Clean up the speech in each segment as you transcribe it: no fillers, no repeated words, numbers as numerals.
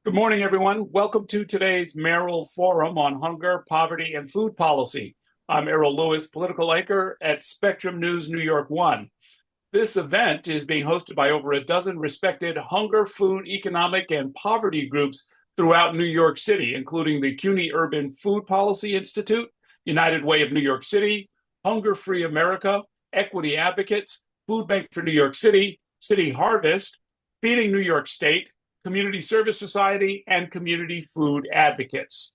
Good morning, everyone. Welcome to today's Mayoral Forum on Hunger, Poverty, and Food Policy. I'm Errol Louis, political anchor at Spectrum News New York 1. This event is being hosted by over a dozen respected hunger, food, economic, and poverty groups throughout New York City, including the CUNY Urban Food Policy Institute, United Way of New York City, Hunger Free America, Equity Advocates, Food Bank for New York City, City Harvest, Feeding New York State, Community Service Society, and Community Food Advocates.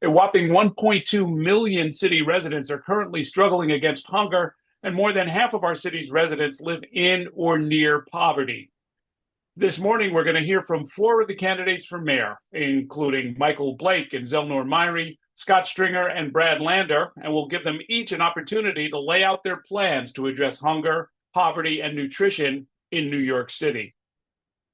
A whopping 1.2 million city residents are currently struggling against hunger, and more than half of our city's residents live in or near poverty. This morning, we're going to hear from four of the candidates for mayor, including Michael Blake and Zelnor Myrie, Scott Stringer, and Brad Lander, and we'll give them each an opportunity to lay out their plans to address hunger, poverty, and nutrition in New York City.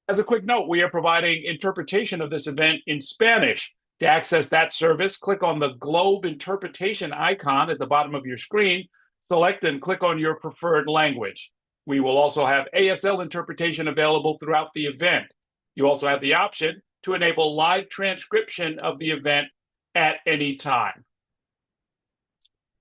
As a quick note, we are providing interpretation of this event in Spanish. To access that service, click on the globe interpretation icon at the bottom of your screen, select and click on your preferred language. We will also have ASL interpretation available throughout the event. You also have the option to enable live transcription of the event at any time.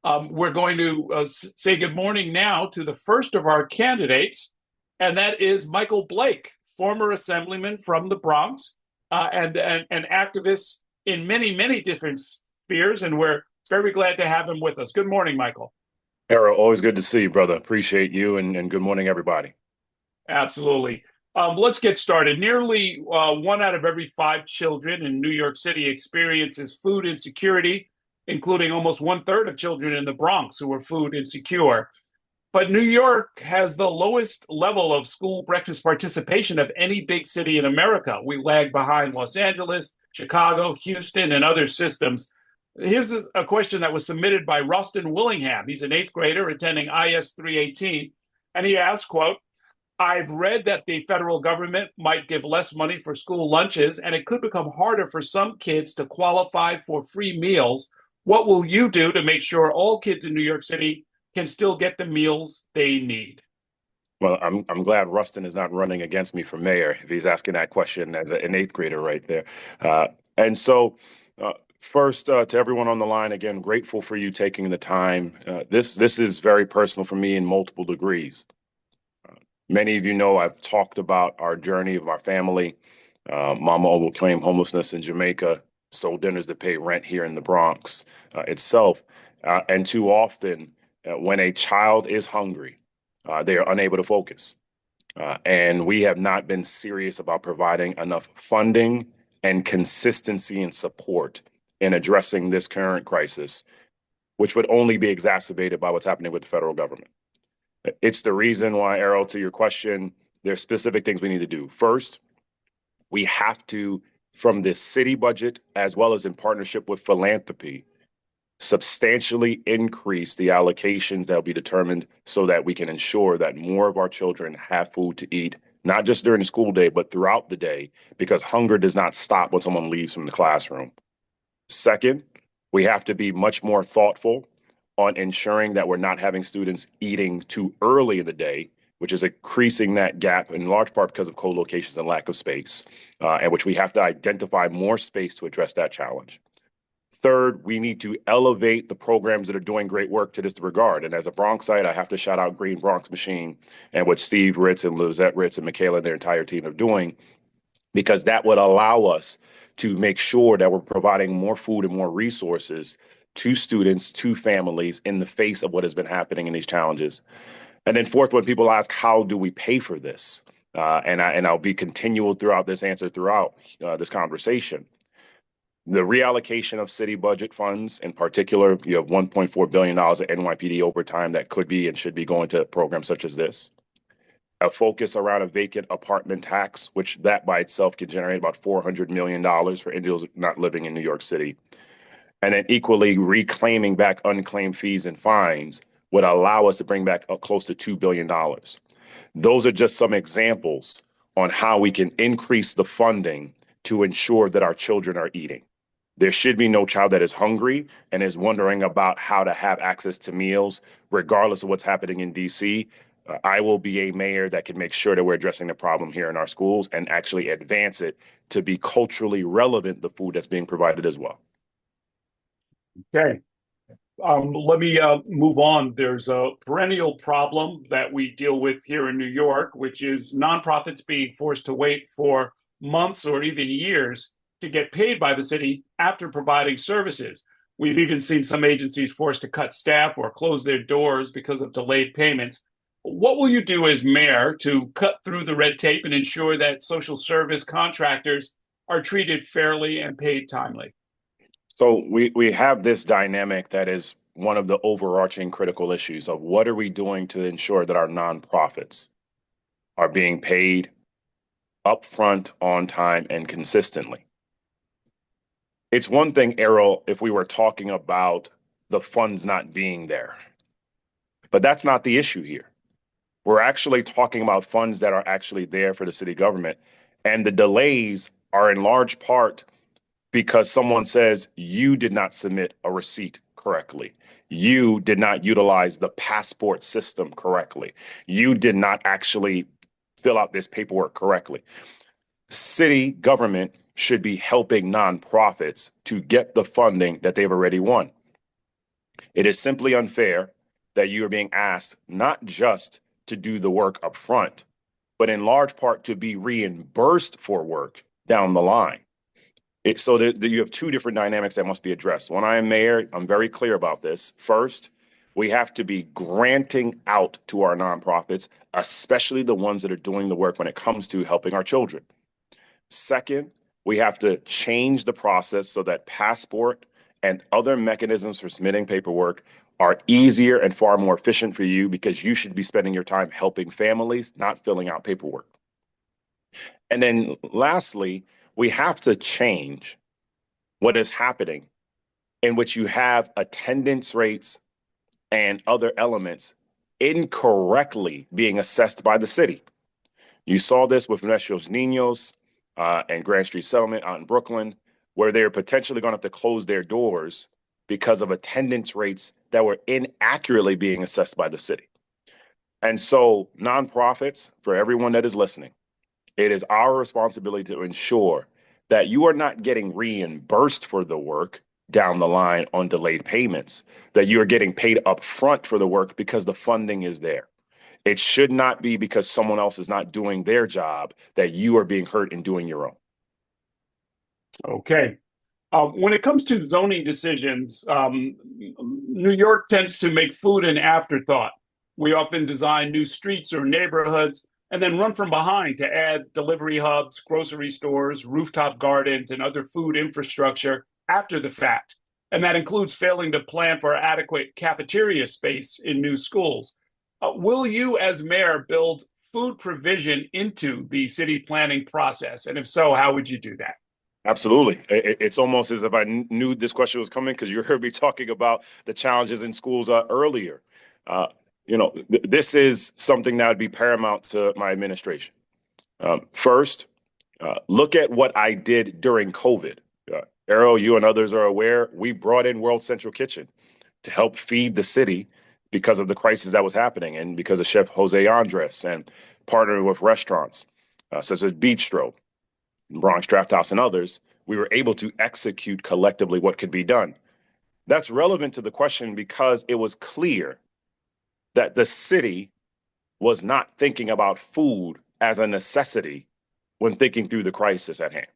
We're going to say good morning now to the first of our candidates, and that is Michael Blake, former assemblyman from the Bronx, and an activist in many, many different spheres, and we're very glad to have him with us. Good morning, Michael. Errol, always good to see you, brother. Appreciate you, and good morning, everybody. Absolutely. Let's get started. Nearly 1 out of every 5 children in New York City experiences food insecurity, including almost 1/3 of children in the Bronx who are food insecure. But New York has the lowest level of school breakfast participation of any big city in America. We lag behind Los Angeles, Chicago, Houston, and other systems. Here's a question that was submitted by Rustin Willingham. He's an 8th grader attending IS 318. And he asked, quote, I've read that the federal government might give less money for school lunches, and it could become harder for some kids to qualify for free meals. What will you do to make sure all kids in New York City can still get the meals they need? Well, I'm glad Rustin is not running against me for mayor if he's asking that question as an 8th grader right there. And so, first, to everyone on the line, again, grateful for you taking the time. This is very personal for me in multiple degrees. Many of you know I've talked about our journey of our family. Mama overcame homelessness in Jamaica, sold dinners to pay rent here in the Bronx itself. And too often, when a child is hungry, they are unable to focus. And we have not been serious about providing enough funding and consistency and support in addressing this current crisis, which would only be exacerbated by what's happening with the federal government. It's the reason why, Errol, to your question, there's specific things we need to do. First, we have to, from the city budget, as well as in partnership with philanthropy, substantially increase the allocations that will be determined so that we can ensure that more of our children have food to eat, not just during the school day, but throughout the day, because hunger does not stop when someone leaves from the classroom. Second, we have to be much more thoughtful on ensuring that we're not having students eating too early in the day, which is increasing that gap in large part because of co-locations and lack of space, and which we have to identify more space to address that challenge. Third, we need to elevate the programs that are doing great work to this regard. And as a Bronxite, I have to shout out Green Bronx Machine and what Steve Ritz and Lizette Ritz and Michaela and their entire team are doing, because that would allow us to make sure that we're providing more food and more resources to students, to families in the face of what has been happening in these challenges. And then fourth, when people ask, how do we pay for this? And I'll be continual throughout this answer throughout this conversation. The reallocation of city budget funds, in particular, you have $1.4 billion of NYPD overtime that could be and should be going to programs such as this. A focus around a vacant apartment tax, which that by itself can generate about $400 million for individuals not living in New York City. And then equally reclaiming back unclaimed fees and fines would allow us to bring back close to $2 billion. Those are just some examples on how we can increase the funding to ensure that our children are eating. There should be no child that is hungry and is wondering about how to have access to meals, regardless of what's happening in DC. I will be a mayor that can make sure that we're addressing the problem here in our schools and actually advance it to be culturally relevant, the food that's being provided as well. Okay. Let me move on. There's a perennial problem that we deal with here in New York, which is nonprofits being forced to wait for months or even years to get paid by the city after providing services. We've even seen some agencies forced to cut staff or close their doors because of delayed payments. What will you do as mayor to cut through the red tape and ensure that social service contractors are treated fairly and paid timely? So we have this dynamic that is one of the overarching critical issues of what are we doing to ensure that our nonprofits are being paid upfront, on time, and consistently. It's one thing, Errol, if we were talking about the funds not being there, but that's not the issue here. We're actually talking about funds that are actually there for the city government, and the delays are in large part because someone says you did not submit a receipt correctly. You did not utilize the passport system correctly. You did not actually fill out this paperwork correctly. City government should be helping nonprofits to get the funding that they've already won. It is simply unfair that you are being asked not just to do the work up front, but in large part to be reimbursed for work down the line. So that you have two different dynamics that must be addressed. When I am mayor, I'm very clear about this. First, we have to be granting out to our nonprofits, especially the ones that are doing the work when it comes to helping our children. Second, we have to change the process so that passport and other mechanisms for submitting paperwork are easier and far more efficient for you because you should be spending your time helping families, not filling out paperwork. And then lastly, we have to change what is happening in which you have attendance rates and other elements incorrectly being assessed by the city. You saw this with Nuestros Niños and Grand Street Settlement out in Brooklyn, where they're potentially going to have to close their doors because of attendance rates that were inaccurately being assessed by the city. And so nonprofits, for everyone that is listening, it is our responsibility to ensure that you are not getting reimbursed for the work down the line on delayed payments, that you are getting paid up front for the work because the funding is there. It should not be because someone else is not doing their job that you are being hurt in doing your own. Okay. When it comes to zoning decisions, New York tends to make food an afterthought. We often design new streets or neighborhoods and then run from behind to add delivery hubs, grocery stores, rooftop gardens, and other food infrastructure after the fact. And that includes failing to plan for adequate cafeteria space in new schools. Will you, as mayor, build food provision into the city planning process? And if so, how would you do that? Absolutely. It's almost as if I knew this question was coming because you heard me talking about the challenges in schools earlier. Uh, this is something that would be paramount to my administration. First, look at what I did during COVID. Errol, you and others are aware, we brought in World Central Kitchen to help feed the city because of the crisis that was happening and because of Chef Jose Andres and partnering with restaurants such as Bistro, Bronx Draft House, and others, we were able to execute collectively what could be done. That's relevant to the question because it was clear that the city was not thinking about food as a necessity when thinking through the crisis at hand.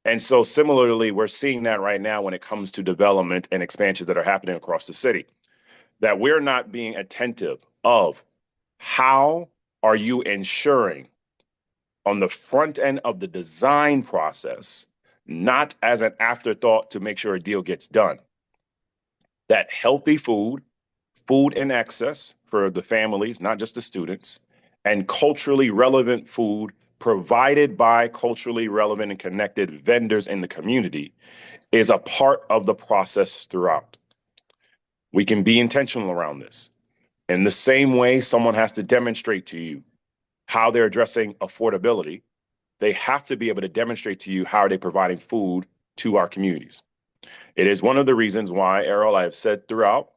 And so similarly, we're seeing that right now when it comes to development and expansions that are happening across the city, that we're not being attentive of how are you ensuring on the front end of the design process, not as an afterthought to make sure a deal gets done, that healthy food, food in excess for the families, not just the students, and culturally relevant food provided by culturally relevant and connected vendors in the community is a part of the process throughout. We can be intentional around this. In the same way, someone has to demonstrate to you how they're addressing affordability. They have to be able to demonstrate to you how they're providing food to our communities. It is one of the reasons why, Errol, I have said throughout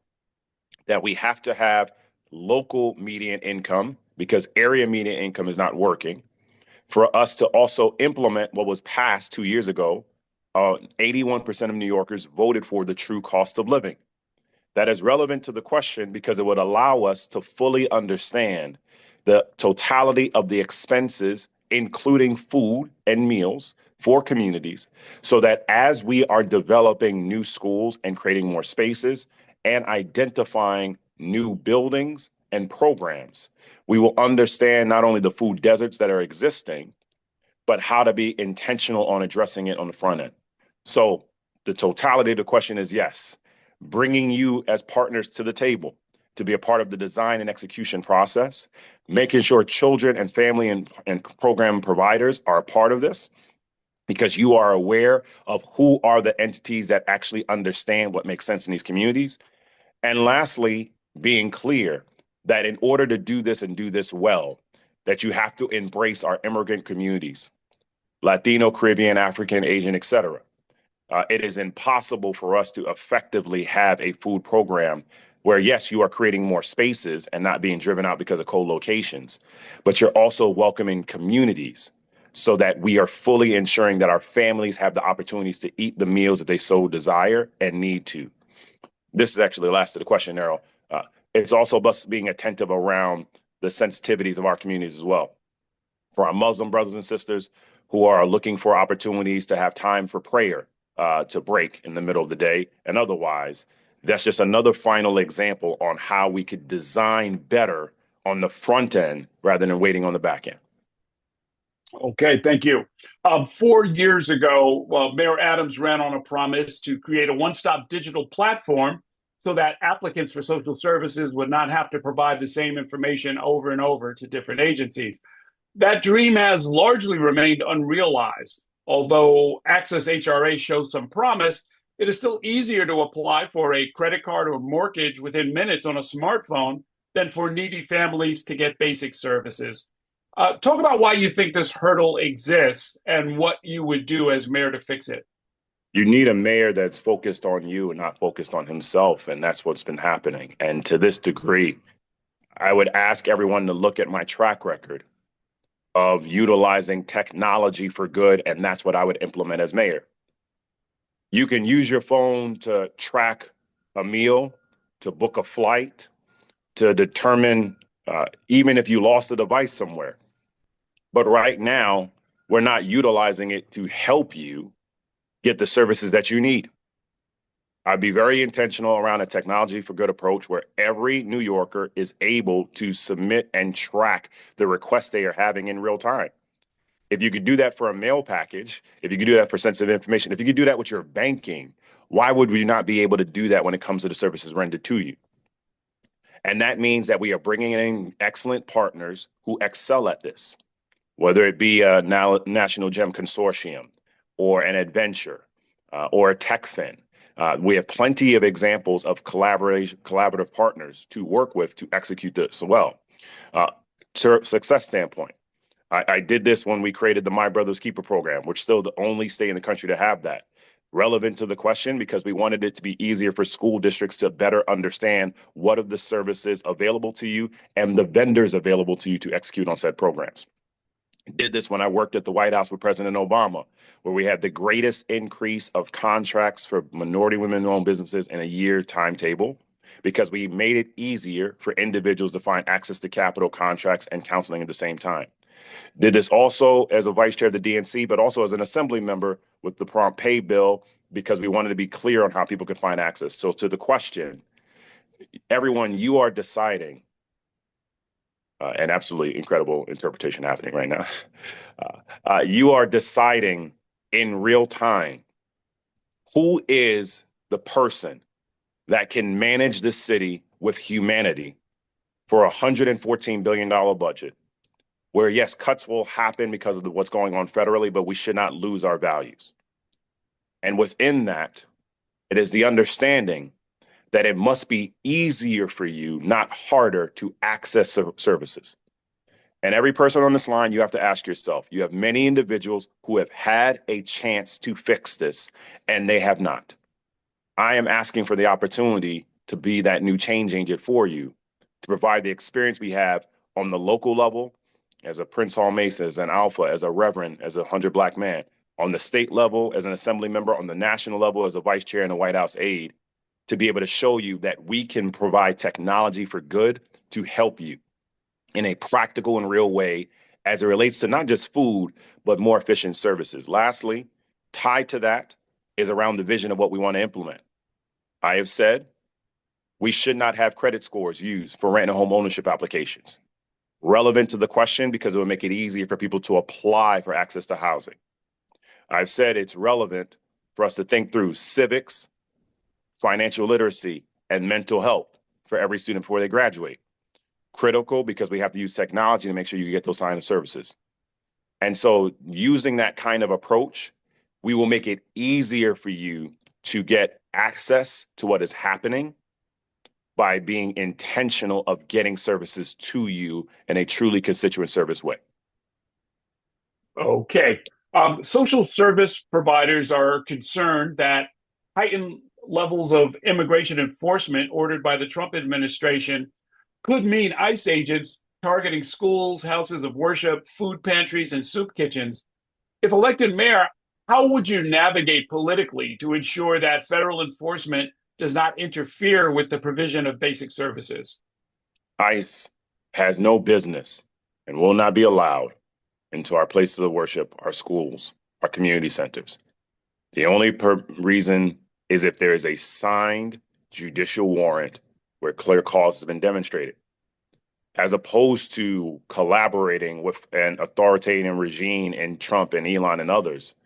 that we have to have local median income because area median income is not working, for us to also implement what was passed 2 years ago. 81% of New Yorkers voted for the true cost of living. That is relevant to the question because it would allow us to fully understand the totality of the expenses, including food and meals for communities, so that as we are developing new schools and creating more spaces and identifying new buildings and programs, we will understand not only the food deserts that are existing, but how to be intentional on addressing it on the front end. So the totality of the question is yes, bringing you as partners to the table to be a part of the design and execution process, making sure children and family and program providers are a part of this because you are aware of who are the entities that actually understand what makes sense in these communities. And lastly, being clear that in order to do this and do this well, that you have to embrace our immigrant communities, Latino, Caribbean, African, Asian, et cetera. It is impossible for us to effectively have a food program where, yes, you are creating more spaces and not being driven out because of co-locations, but you're also welcoming communities so that we are fully ensuring that our families have the opportunities to eat the meals that they so desire and need to. This is actually the last of the question, Errol. It's also us being attentive around the sensitivities of our communities as well. For our Muslim brothers and sisters who are looking for opportunities to have time for prayer, to break in the middle of the day and otherwise, that's just another final example on how we could design better on the front end rather than waiting on the back end. Okay, thank you. 4 years ago, Mayor Adams ran on a promise to create a one-stop digital platform so that applicants for social services would not have to provide the same information over and over to different agencies. That dream has largely remained unrealized. Although Access HRA shows some promise, it is still easier to apply for a credit card or mortgage within minutes on a smartphone than for needy families to get basic services. Talk about why you think this hurdle exists and what you would do as mayor to fix it. You need a mayor that's focused on you and not focused on himself, and that's what's been happening. And to this degree, I would ask everyone to look at my track record of utilizing technology for good, and that's what I would implement as mayor. You can use your phone to track a meal, to book a flight, to determine even if you lost a device somewhere. But right now, we're not utilizing it to help you get the services that you need. I'd be very intentional around a technology for good approach where every New Yorker is able to submit and track the requests they are having in real time. If you could do that for a mail package, if you could do that for sensitive information, if you could do that with your banking, why would we not be able to do that when it comes to the services rendered to you? And that means that we are bringing in excellent partners who excel at this, whether it be a National Gem Consortium or an Adventure or a TechFin. We have plenty of examples of collaborative partners to work with to execute this well. To success standpoint, I did this when we created the My Brother's Keeper program, which is still the only state in the country to have that. Relevant to the question because we wanted it to be easier for school districts to better understand what of the services available to you and the vendors available to you to execute on said programs. Did this when I worked at the White House with President Obama, where we had the greatest increase of contracts for minority women-owned businesses in a year timetable, because we made it easier for individuals to find access to capital contracts and counseling at the same time. Did this also as a vice chair of the DNC, but also as an assembly member with the prompt pay bill, because we wanted to be clear on how people could find access. So to the question, everyone, you are deciding, and absolutely incredible interpretation happening right now. You are deciding in real time who is the person that can manage this city with humanity for a $114 billion budget, where yes, cuts will happen because of what's going on federally, but we should not lose our values. And within that, it is the understanding that it must be easier for you, not harder, to access services. And every person on this line, you have to ask yourself, you have many individuals who have had a chance to fix this, and they have not. I am asking for the opportunity to be that new change agent for you, to provide the experience we have on the local level as a Prince Hall Mason, as an Alpha, as a Reverend, as a 100 Black man, on the state level as an assembly member, on the national level as a vice chair and a White House aide, to be able to show you that we can provide technology for good to help you in a practical and real way as it relates to not just food, but more efficient services. Lastly, tied to that is around the vision of what we want to implement. I have said we should not have credit scores used for rent and home ownership applications. Relevant to the question because it will make it easier for people to apply for access to housing. I've said it's relevant for us to think through civics, financial literacy, and mental health for every student before they graduate. Critical because we have to use technology to make sure you get those kind of services. And so using that kind of approach, we will make it easier for you to get access to what is happening by being intentional of getting services to you in a truly constituent service way. Okay. Social service providers are concerned that heightened levels of immigration enforcement ordered by the Trump administration could mean ICE agents targeting schools, houses of worship, food pantries, and soup kitchens. If elected mayor, how would you navigate politically to ensure that federal enforcement does not interfere with the provision of basic services? ICE has no business and will not be allowed into our places of worship, our schools, our community centers. The only reason is if there is a signed judicial warrant where clear cause has been demonstrated, as opposed to collaborating with an authoritarian regime in Trump and Elon and others.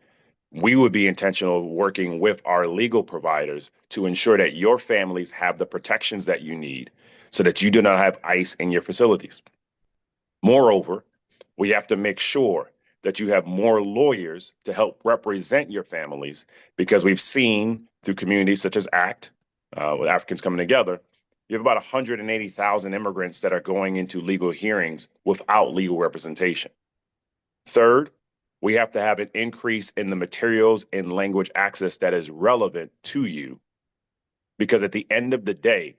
We would be intentional working with our legal providers to ensure that your families have the protections that you need so that you do not have ICE in your facilities. Moreover, we have to make sure that you have more lawyers to help represent your families, because we've seen through communities such as ACT, with Africans coming together, you have about 180,000 immigrants that are going into legal hearings without legal representation. Third, we have to have an increase in the materials and language access that is relevant to you, because at the end of the day,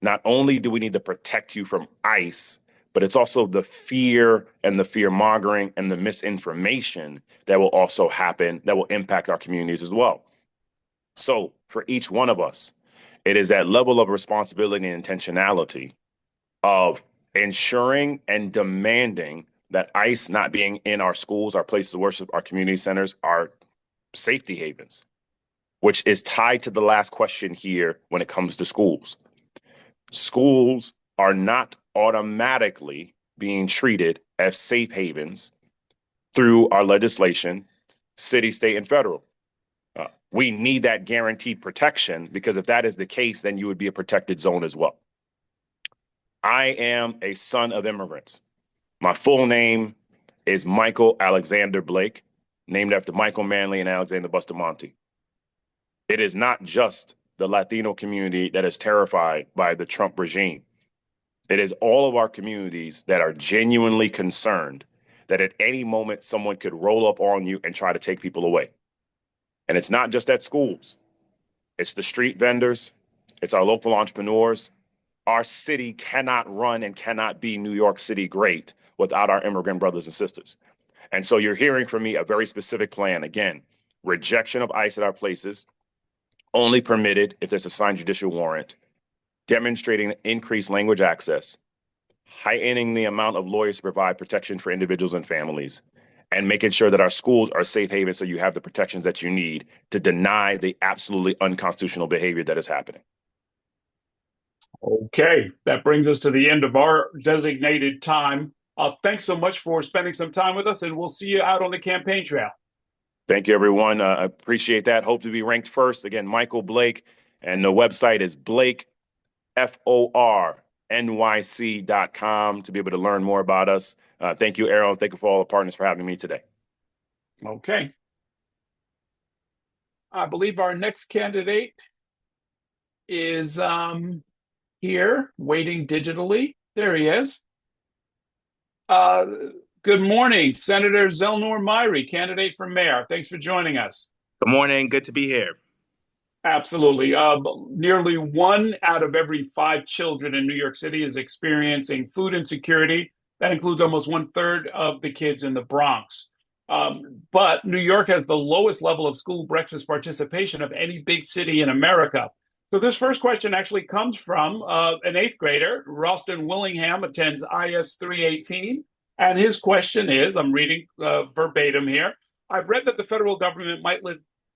not only do we need to protect you from ICE, but it's also the fear and the fear mongering and the misinformation that will also happen that will impact our communities as well. So for each one of us, it is that level of responsibility and intentionality of ensuring and demanding that ICE not being in our schools, our places of worship, our community centers, our safety havens, which is tied to the last question here when it comes to schools. Schools are not automatically being treated as safe havens through our legislation, city, state, and federal. We need that guaranteed protection, because if that is the case, then you would be a protected zone as well. I am a son of immigrants. My full name is Michael Alexander Blake, named after Michael Manley and Alexander Bustamante. It is not just the Latino community that is terrified by the Trump regime. It is all of our communities that are genuinely concerned that at any moment someone could roll up on you and try to take people away. And it's not just at schools. It's the street vendors. It's our local entrepreneurs. Our city cannot run and cannot be New York City great without our immigrant brothers and sisters. And so you're hearing from me a very specific plan. Again, rejection of ICE at our places, only permitted if there's a signed judicial warrant, demonstrating increased language access, heightening the amount of lawyers to provide protection for individuals and families, and making sure that our schools are safe havens so you have the protections that you need to deny the absolutely unconstitutional behavior that is happening. Okay, that brings us to the end of our designated time. Thanks so much for spending some time with us, and we'll see you out on the campaign trail. Thank you, everyone. I appreciate that. Hope to be ranked first. Again, Michael Blake, and the website is BlakeFORNYC.com to be able to learn more about us. Thank you, Errol. Thank you for all the partners for having me today. Okay. I believe our next candidate is here, waiting digitally. There he is. Good morning, Senator Zelnor Myrie, candidate for mayor. Thanks for joining us. Good morning. Good to be here. Absolutely. Nearly one out of every five children in New York City is experiencing food insecurity. That includes almost one third of the kids in the Bronx. But New York has the lowest level of school breakfast participation of any big city in America. So this first question actually comes from an eighth grader. Ralston Willingham attends IS 318. And his question is, I'm reading verbatim here. I've read that the federal government might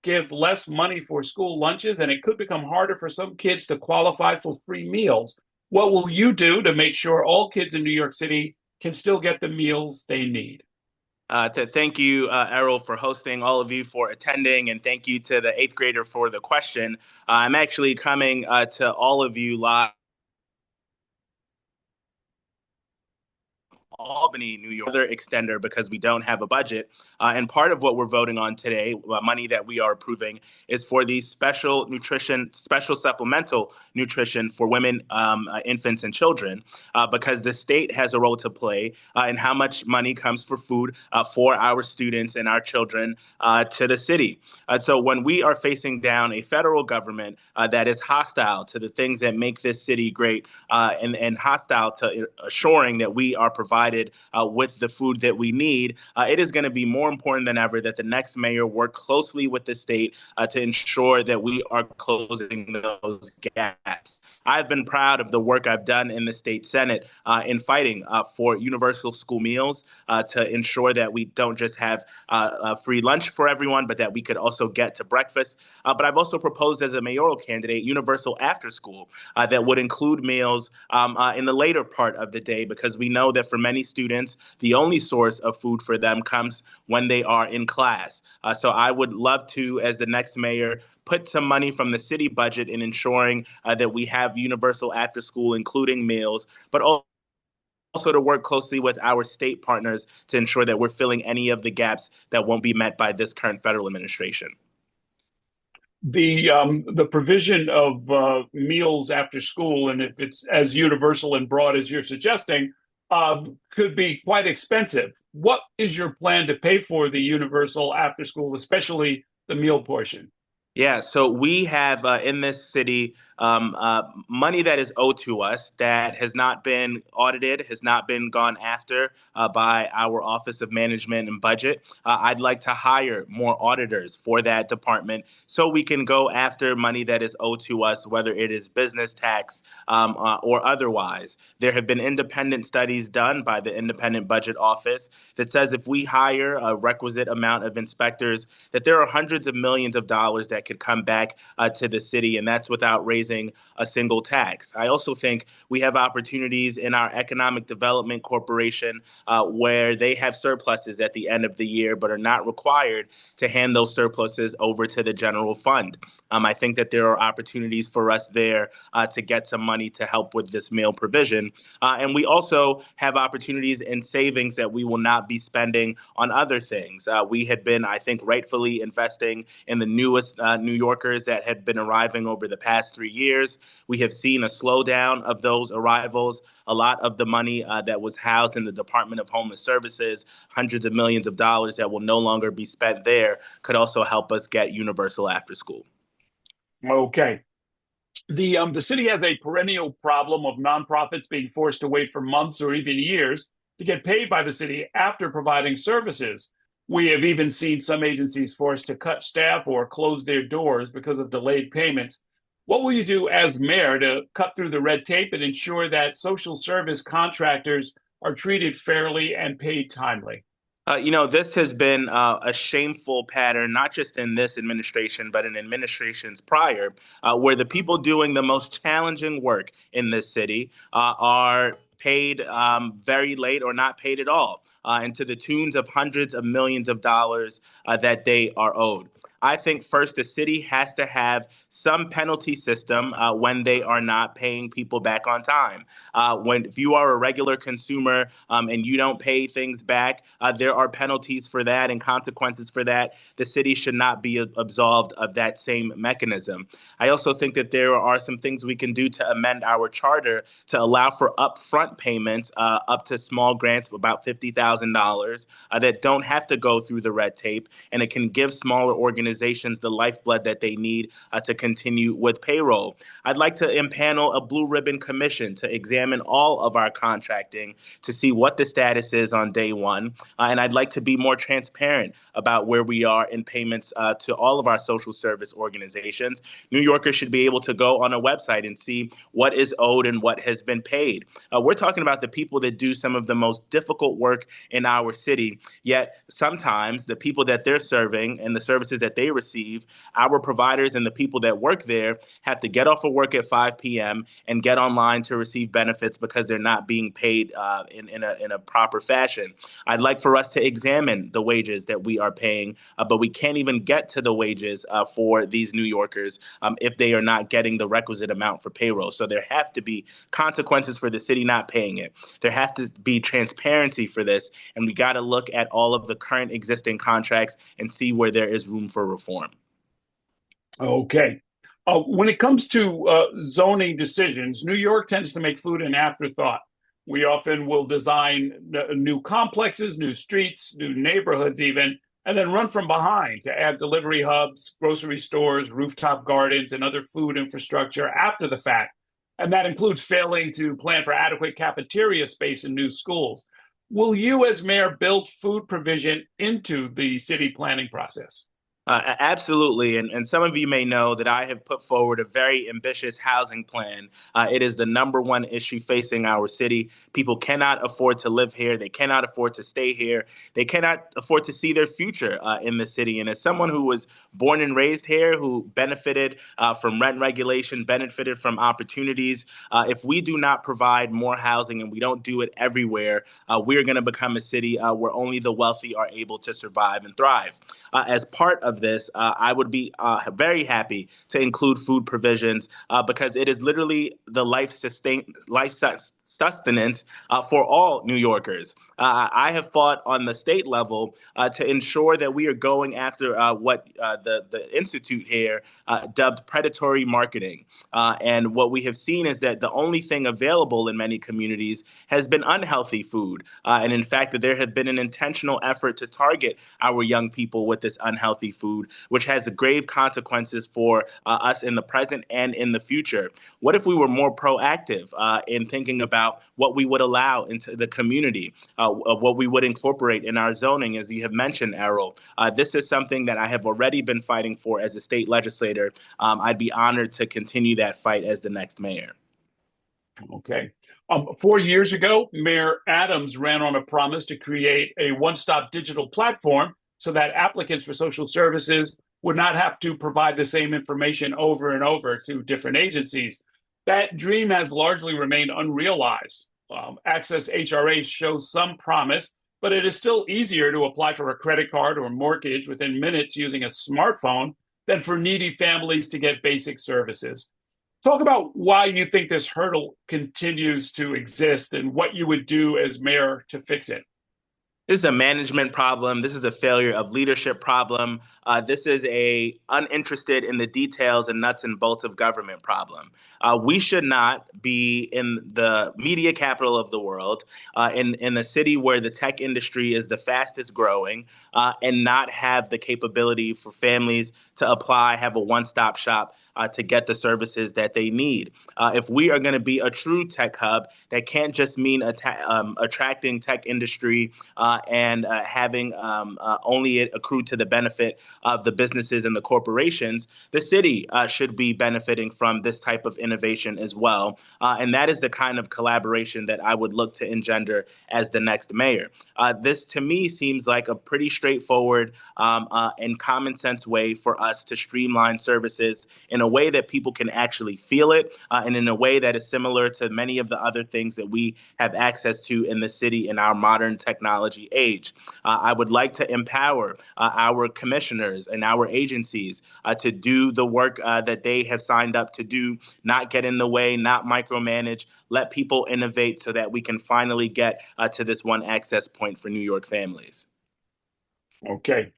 give less money for school lunches, and it could become harder for some kids to qualify for free meals. What will you do to make sure all kids in New York City can still get the meals they need? Thank you, Errol, for hosting, all of you for attending, and thank you to the eighth grader for the question. I'm actually coming to all of you live Albany, New York, another extender because we don't have a budget. And part of what we're voting on today, money that we are approving, is for the special nutrition, special supplemental nutrition for women, infants, and children, because the state has a role to play in how much money comes for food for our students and our children to the city. So when we are facing down a federal government that is hostile to the things that make this city great and hostile to assuring that we are providing with the food that we need, it is going to be more important than ever that the next mayor work closely with the state to ensure that we are closing those gaps. I've been proud of the work I've done in the state Senate in fighting for universal school meals to ensure that we don't just have free lunch for everyone, but that we could also get to breakfast. But I've also proposed as a mayoral candidate universal after school that would include meals in the later part of the day, because we know that for many students, the only source of food for them comes when they are in class. So I would love to, as the next mayor, put some money from the city budget in ensuring that we have universal after school, including meals, but also to work closely with our state partners to ensure that we're filling any of the gaps that won't be met by this current federal administration. The provision of meals after school, and if it's as universal and broad as you're suggesting, could be quite expensive. What is your plan to pay for the universal after school, especially the meal portion? Yeah, so we have in this city money that is owed to us that has not been audited, has not been gone after by our Office of Management and Budget. I'd like to hire more auditors for that department so we can go after money that is owed to us, whether it is business tax or otherwise. There have been independent studies done by the Independent Budget Office that says if we hire a requisite amount of inspectors, that there are hundreds of millions of dollars that could come back to the city, and that's without raising a single tax. I also think we have opportunities in our Economic Development Corporation where they have surpluses at the end of the year, but are not required to hand those surpluses over to the general fund. I think that there are opportunities for us there to get some money to help with this meal provision. And we also have opportunities in savings that we will not be spending on other things. We had been, I think, rightfully investing in the newest New Yorkers that had been arriving over the past 3 years. We have seen a slowdown of those arrivals. A lot of the money that was housed in the Department of Homeless Services, hundreds of millions of dollars that will no longer be spent there, could also help us get universal after school. Okay. The city has a perennial problem of nonprofits being forced to wait for months or even years to get paid by the city after providing services. We have even seen some agencies forced to cut staff or close their doors because of delayed payments. What will you do as mayor to cut through the red tape and ensure that social service contractors are treated fairly and paid timely? This has been a shameful pattern, not just in this administration, but in administrations prior, where the people doing the most challenging work in this city are paid very late or not paid at all, and to the tunes of hundreds of millions of dollars that they are owed. I think first the city has to have some penalty system when they are not paying people back on time. When if you are a regular consumer and you don't pay things back, there are penalties for that and consequences for that. The city should not be absolved of that same mechanism. I also think that there are some things we can do to amend our charter to allow for upfront payments up to small grants of about $50,000 that don't have to go through the red tape, and it can give smaller organizations organizations the lifeblood that they need to continue with payroll. I'd like to impanel a blue ribbon commission to examine all of our contracting to see what the status is on day one. And I'd like to be more transparent about where we are in payments to all of our social service organizations. New Yorkers should be able to go on a website and see what is owed and what has been paid. We're talking about the people that do some of the most difficult work in our city, yet sometimes the people that they're serving and the services that they receive, our providers and the people that work there have to get off of work at 5 p.m. and get online to receive benefits because they're not being paid in a proper fashion. I'd like for us to examine the wages that we are paying, but we can't even get to the wages for these New Yorkers if they are not getting the requisite amount for payroll. So there have to be consequences for the city not paying it. There has to be transparency for this, and we got to look at all of the current existing contracts and see where there is room for reform. Okay. When it comes to zoning decisions, New York tends to make food an afterthought. We often will design new complexes, new streets, new neighborhoods even, and then run from behind to add delivery hubs, grocery stores, rooftop gardens, and other food infrastructure after the fact. And that includes failing to plan for adequate cafeteria space in new schools. Will you, as mayor, build food provision into the city planning process? Absolutely. And some of you may know that I have put forward a very ambitious housing plan. It is the number one issue facing our city. People cannot afford to live here. They cannot afford to stay here. They cannot afford to see their future in the city. And as someone who was born and raised here, who benefited from rent regulation, benefited from opportunities, if we do not provide more housing and we don't do it everywhere, we're going to become a city where only the wealthy are able to survive and thrive. As part of this, I would be very happy to include food provisions because it is literally the life sustenance for all New Yorkers. I have fought on the state level to ensure that we are going after what the Institute here dubbed predatory marketing. And what we have seen is that the only thing available in many communities has been unhealthy food. And in fact, that there has been an intentional effort to target our young people with this unhealthy food, which has grave consequences for us in the present and in the future. What if we were more proactive in thinking about what we would allow into the community, what we would incorporate in our zoning, as you have mentioned, Errol? This is something that I have already been fighting for as a state legislator. I'd be honored to continue that fight as the next mayor. Okay. 4 years ago, Mayor Adams ran on a promise to create a one-stop digital platform so that applicants for social services would not have to provide the same information over and over to different agencies. That dream has largely remained unrealized. Access HRA shows some promise, but it is still easier to apply for a credit card or mortgage within minutes using a smartphone than for needy families to get basic services. Talk about why you think this hurdle continues to exist and what you would do as mayor to fix it. This is a management problem. This is a failure of leadership problem. This is a uninterested in the details and nuts and bolts of government problem. We should not be in the media capital of the world, in a city where the tech industry is the fastest growing, and not have the capability for families to apply, have a one-stop shop to get the services that they need. If we are going to be a true tech hub, that can't just mean attracting tech industry and having only it accrue to the benefit of the businesses and the corporations. The city should be benefiting from this type of innovation as well. And that is the kind of collaboration that I would look to engender as the next mayor. This, to me, seems like a pretty straightforward and common sense way for us to streamline services in a way that people can actually feel it, and in a way that is similar to many of the other things that we have access to in the city in our modern technology age. I would like to empower our commissioners and our agencies to do the work that they have signed up to do, not get in the way, not micromanage, let people innovate so that we can finally get to this one access point for New York families. Okay.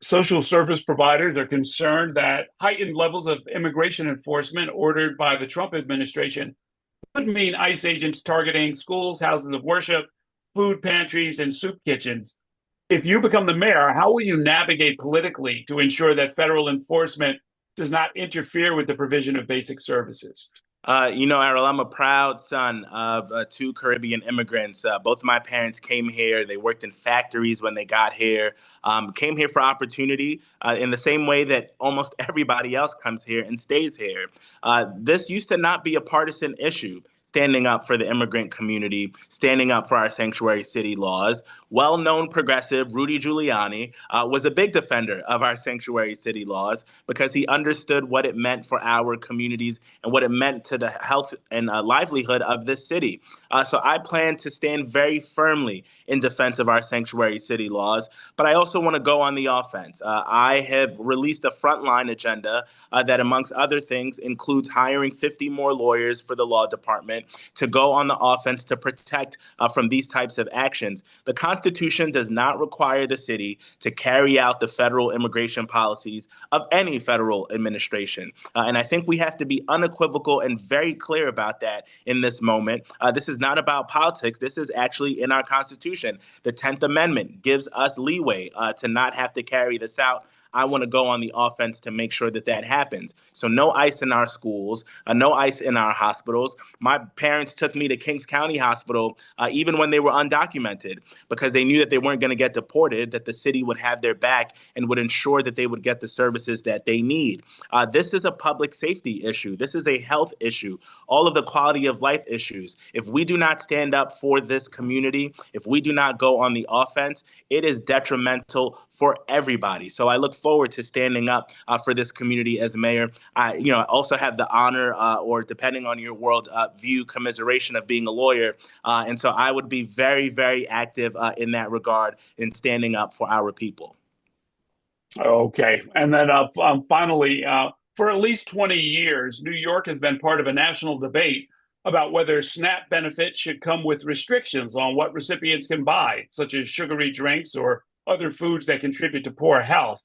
Social service providers are concerned that heightened levels of immigration enforcement ordered by the Trump administration could mean ICE agents targeting schools, houses of worship, food pantries, and soup kitchens. If you become the mayor, how will you navigate politically to ensure that federal enforcement does not interfere with the provision of basic services? Errol, I'm a proud son of two Caribbean immigrants. Both of my parents came here. They worked in factories when they got here, came here for opportunity in the same way that almost everybody else comes here and stays here. This used to not be a partisan issue. Standing up for the immigrant community, standing up for our sanctuary city laws. Well known progressive Rudy Giuliani was a big defender of our sanctuary city laws because he understood what it meant for our communities and what it meant to the health and livelihood of this city. So I plan to stand very firmly in defense of our sanctuary city laws, but I also want to go on the offense. I have released a frontline agenda that, amongst other things, includes hiring 50 more lawyers for the law department to go on the offense to protect from these types of actions. The Constitution does not require the city to carry out the federal immigration policies of any federal administration. And I think we have to be unequivocal and very clear about that in this moment. This is not about politics. This is actually in our Constitution. The 10th Amendment gives us leeway to not have to carry this out. I want to go on the offense to make sure that that happens. So no ICE in our schools, no ICE in our hospitals. My parents took me to Kings County Hospital even when they were undocumented because they knew that they weren't going to get deported, that the city would have their back and would ensure that they would get the services that they need. This is a public safety issue. This is a health issue. All of the quality of life issues. If we do not stand up for this community, if we do not go on the offense, it is detrimental for everybody. So I look forward to standing up for this community as mayor. I also have the honor, or depending on your world view, commiseration of being a lawyer. And so I would be very, very active in that regard in standing up for our people. Okay. And then finally, for at least 20 years, New York has been part of a national debate about whether SNAP benefits should come with restrictions on what recipients can buy, such as sugary drinks or other foods that contribute to poor health.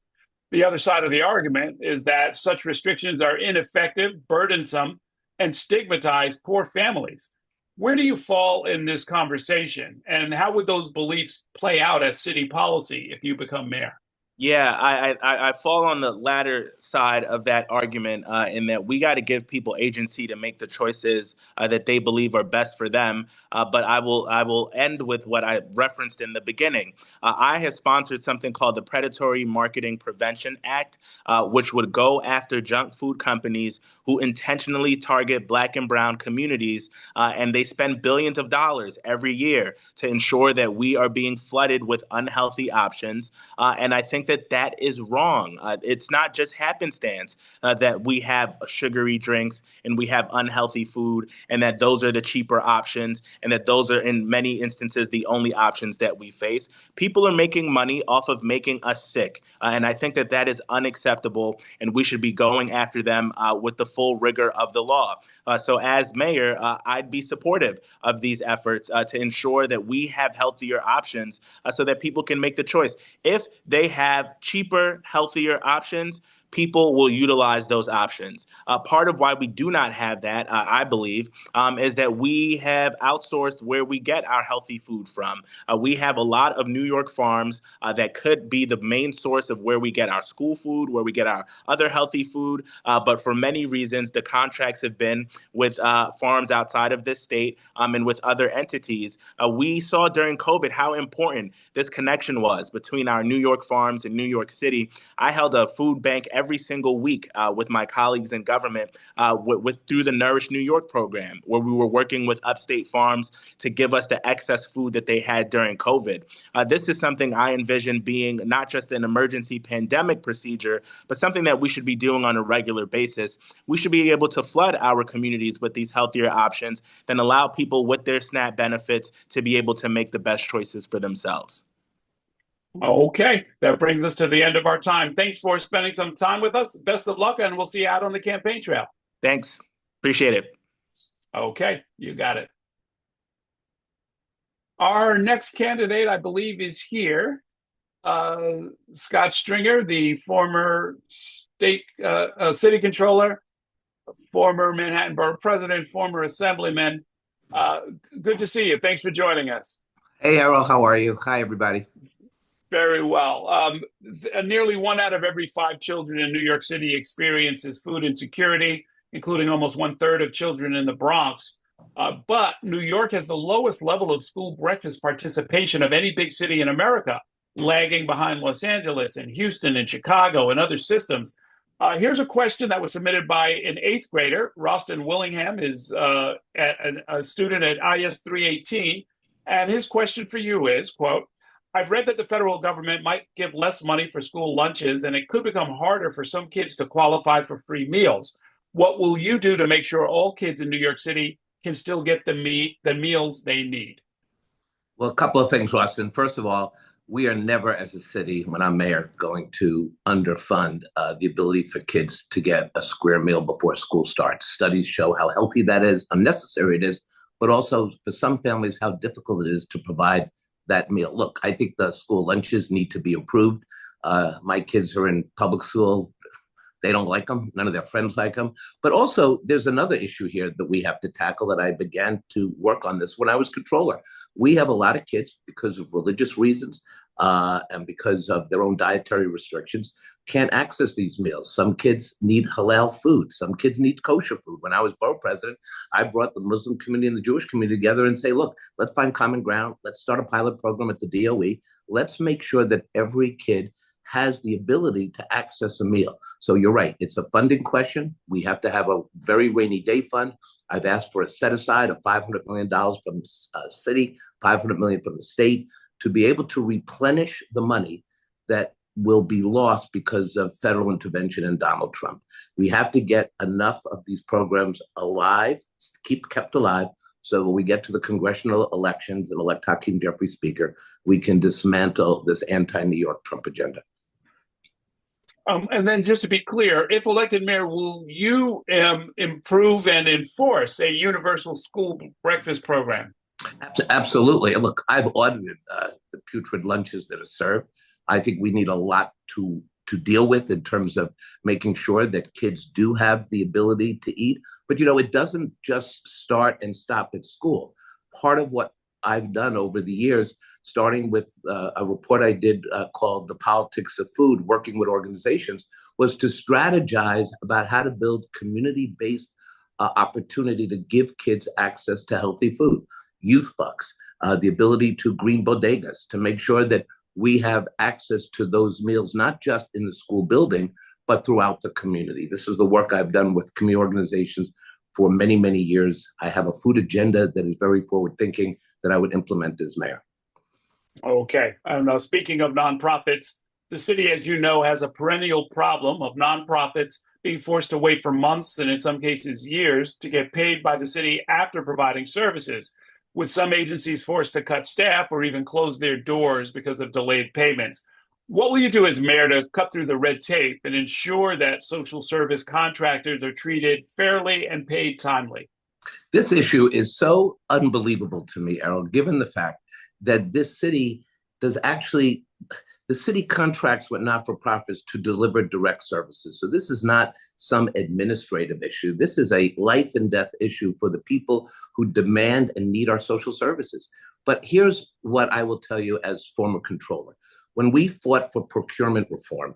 The other side of the argument is that such restrictions are ineffective, burdensome, and stigmatize poor families. Where do you fall in this conversation? And how would those beliefs play out as city policy if you become mayor? Yeah, I fall on the latter side of that argument in that we got to give people agency to make the choices that they believe are best for them. But I will end with what I referenced in the beginning. I have sponsored something called the Predatory Marketing Prevention Act, which would go after junk food companies who intentionally target Black and Brown communities, and they spend billions of dollars every year to ensure that we are being flooded with unhealthy options. And I think that is wrong. It's not just happenstance that we have sugary drinks and we have unhealthy food and that those are the cheaper options and that those are in many instances the only options that we face. People are making money off of making us sick. And I think that is unacceptable and we should be going after them with the full rigor of the law. So as mayor, I'd be supportive of these efforts to ensure that we have healthier options so that people can make the choice. If they have cheaper, healthier options, people will utilize those options. Part of why we do not have that, I believe, is that we have outsourced where we get our healthy food from. We have a lot of New York farms that could be the main source of where we get our school food, where we get our other healthy food. But for many reasons, the contracts have been with farms outside of this state and with other entities. We saw during COVID how important this connection was between our New York farms and New York City. I held a food bank every single week with my colleagues in government through the Nourish New York program, where we were working with upstate farms to give us the excess food that they had during COVID. This is something I envision being not just an emergency pandemic procedure, but something that we should be doing on a regular basis. We should be able to flood our communities with these healthier options, then allow people with their SNAP benefits to be able to make the best choices for themselves. Okay, that brings us to the end of our time. Thanks for spending some time with us. Best of luck, and we'll see you out on the campaign trail. Thanks. Appreciate it. Okay, you got it. Our next candidate, I believe, is here. Scott Stringer, the former state city controller, former Manhattan Borough president, former assemblyman. Good to see you. Thanks for joining us. Hey, Errol, how are you? Hi, everybody. Very well. Nearly one out of every five children in New York City experiences food insecurity, including almost one third of children in the Bronx. But New York has the lowest level of school breakfast participation of any big city in America, lagging behind Los Angeles and Houston and Chicago and other systems. Here's a question that was submitted by an eighth grader. Roston Willingham is a student at IS 318. And his question for you is, quote, I've read that the federal government might give less money for school lunches, and it could become harder for some kids to qualify for free meals. What will you do to make sure all kids in New York City can still get the meals they need? Well, a couple of things, Austin. First of all, we are never, as a city, when I'm mayor, going to underfund the ability for kids to get a square meal before school starts. Studies show how healthy that is, how necessary it is, but also for some families, how difficult it is to provide that meal. Look, I think the school lunches need to be improved. My kids are in public school. They don't like them. None of their friends like them. But also, there's another issue here that we have to tackle that I began to work on this when I was controller. We have a lot of kids, because of religious reasons and because of their own dietary restrictions, can't access these meals. Some kids need halal food. Some kids need kosher food. When I was borough president, I brought the Muslim community and the Jewish community together and say, look, let's find common ground. Let's start a pilot program at the DOE. Let's make sure that every kid has the ability to access a meal. So you're right, it's a funding question. We have to have a very rainy day fund. I've asked for a set aside of $500 million from the city, $500 million from the state, to be able to replenish the money that will be lost because of federal intervention and Donald Trump. We have to get enough of these programs alive, kept alive, so when we get to the congressional elections and elect Hakeem Jeffries Speaker, we can dismantle this anti-New York Trump agenda. And then just to be clear, if elected mayor, will you improve and enforce a universal school breakfast program? Absolutely. Look, I've audited the putrid lunches that are served. I think we need a lot to deal with in terms of making sure that kids do have the ability to eat. But, you know, it doesn't just start and stop at school. Part of what I've done over the years, starting with a report I did called The Politics of Food, working with organizations, was to strategize about how to build community-based opportunity to give kids access to healthy food. Youth bucks, the ability to green bodegas, to make sure that we have access to those meals, not just in the school building, but throughout the community. This is the work I've done with community organizations for many, many years. I have a food agenda that is very forward-thinking that I would implement as mayor. Okay. And speaking of nonprofits, the city, as you know, has a perennial problem of nonprofits being forced to wait for months and in some cases years to get paid by the city after providing services, with some agencies forced to cut staff or even close their doors because of delayed payments. What will you do as mayor to cut through the red tape and ensure that social service contractors are treated fairly and paid timely? This issue is so unbelievable to me, Errol, given the fact that this city the city contracts with not-for-profits to deliver direct services. So this is not some administrative issue. This is a life and death issue for the people who demand and need our social services. But here's what I will tell you as former controller. When we fought for procurement reform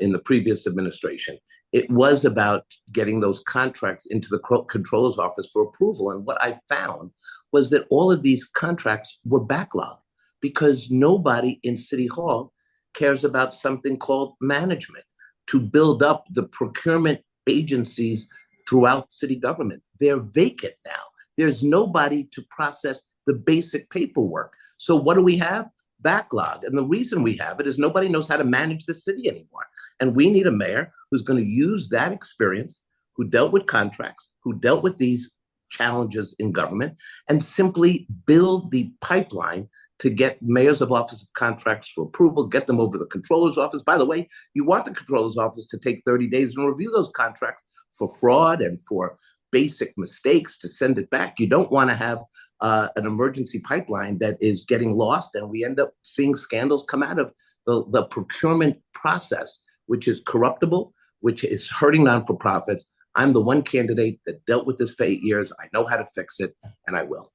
in the previous administration, it was about getting those contracts into the controller's office for approval. And what I found was that all of these contracts were backlogged because nobody in City Hall cares about something called management to build up the procurement agencies throughout city government. They're vacant now. There's nobody to process the basic paperwork. So what do we have? Backlog. And the reason we have it is nobody knows how to manage the city anymore. And we need a mayor who's going to use that experience, who dealt with contracts, who dealt with these challenges in government, and simply build the pipeline to get mayors of office of contracts for approval, get them over the controller's office. By the way, you want the controller's office to take 30 days and review those contracts for fraud and for basic mistakes to send it back. You don't want to have an emergency pipeline that is getting lost, and we end up seeing scandals come out of the procurement process, which is corruptible, which is hurting non-for-profits. I'm the one candidate that dealt with this for 8 years. I know how to fix it, and I will.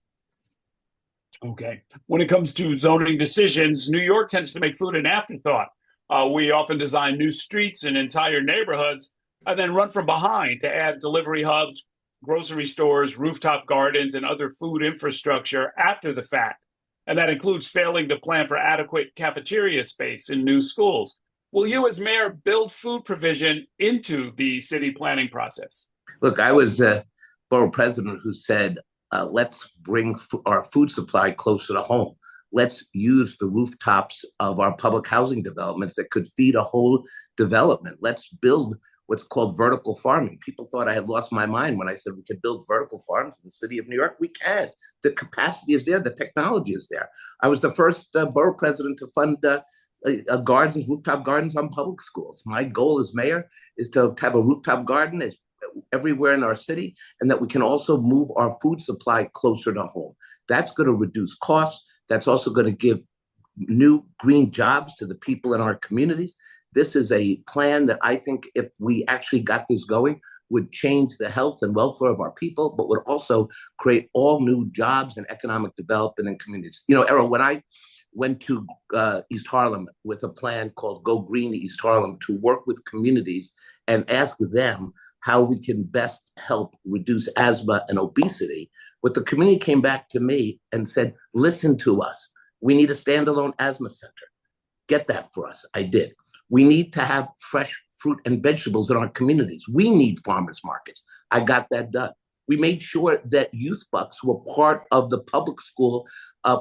Okay. When it comes to zoning decisions, New York tends to make food an afterthought. We often design new streets and entire neighborhoods and then run from behind to add delivery hubs, grocery stores, rooftop gardens, and other food infrastructure after the fact. And that includes failing to plan for adequate cafeteria space in new schools. Will you, as mayor, build food provision into the city planning process? Look, I was a borough president who said, let's bring our food supply closer to home. Let's use the rooftops of our public housing developments that could feed a whole development. Let's build what's called vertical farming. People thought I had lost my mind when I said we could build vertical farms in the city of New York. We can. The capacity is there. The technology is there. I was the first borough president to fund gardens, rooftop gardens on public schools. My goal as mayor is to have a rooftop garden everywhere in our city, and that we can also move our food supply closer to home. That's going to reduce costs. That's also going to give new green jobs to the people in our communities. This is a plan that I think, if we actually got this going, would change the health and welfare of our people, but would also create all new jobs and economic development in communities. You know, Errol, when I went to East Harlem with a plan called Go Green East Harlem to work with communities and ask them how we can best help reduce asthma and obesity, what the community came back to me and said, listen to us. We need a standalone asthma center. Get that for us. I did. We need to have fresh fruit and vegetables in our communities. We need farmers markets. I got that done. We made sure that youth bucks were part of the public school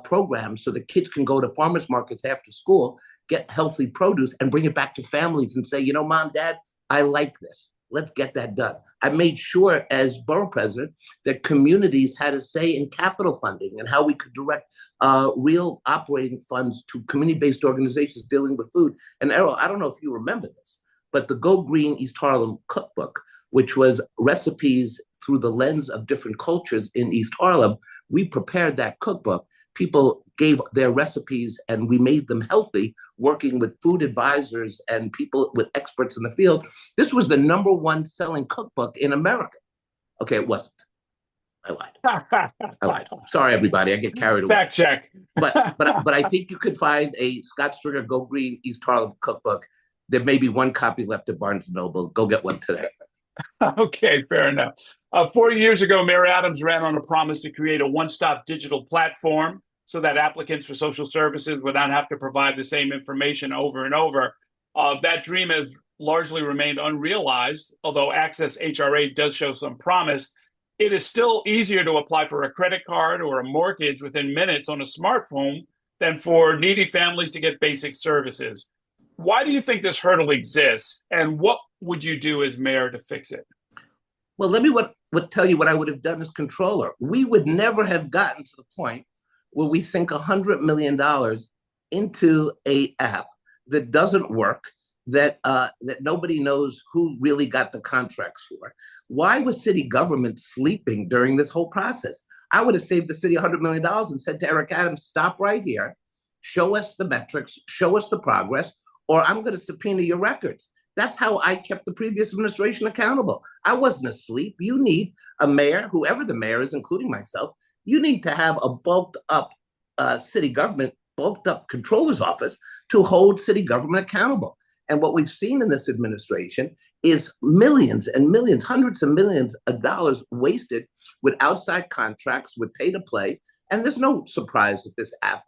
program so the kids can go to farmers markets after school, get healthy produce, and bring it back to families and say, you know, Mom, Dad, I like this. Let's get that done. I made sure as borough president that communities had a say in capital funding and how we could direct real operating funds to community-based organizations dealing with food. And Errol, I don't know if you remember this, but the Go Green East Harlem cookbook, which was recipes through the lens of different cultures in East Harlem, we prepared that cookbook. People gave their recipes and we made them healthy, working with food advisors and people with experts in the field. This was the #1 selling cookbook in America. Okay, it wasn't. I lied. Sorry, everybody. I get carried away. Fact check. but I think you could find a Scott Stringer Go Green East Harlem cookbook. There may be one copy left at Barnes & Noble. Go get one today. Okay, fair enough. 4 years ago, Mayor Adams ran on a promise to create a one-stop digital platform so that applicants for social services would not have to provide the same information over and over. That dream has largely remained unrealized, although Access HRA does show some promise. It is still easier to apply for a credit card or a mortgage within minutes on a smartphone than for needy families to get basic services. Why do you think this hurdle exists, and what would you do as mayor to fix it? Well, let me tell you what I would have done as controller. We would never have gotten to the point where we sink $100 million into an app that doesn't work, that nobody knows who really got the contracts for. Why was city government sleeping during this whole process? I would have saved the city $100 million and said to Eric Adams, stop right here, show us the metrics, show us the progress, or I'm going to subpoena your records. That's how I kept the previous administration accountable. I wasn't asleep. You need a mayor, whoever the mayor is, including myself, you need to have a bulked up city government, bulked up controller's office to hold city government accountable. And what we've seen in this administration is millions and millions, hundreds of millions of dollars wasted with outside contracts, with pay to play. And there's no surprise that this app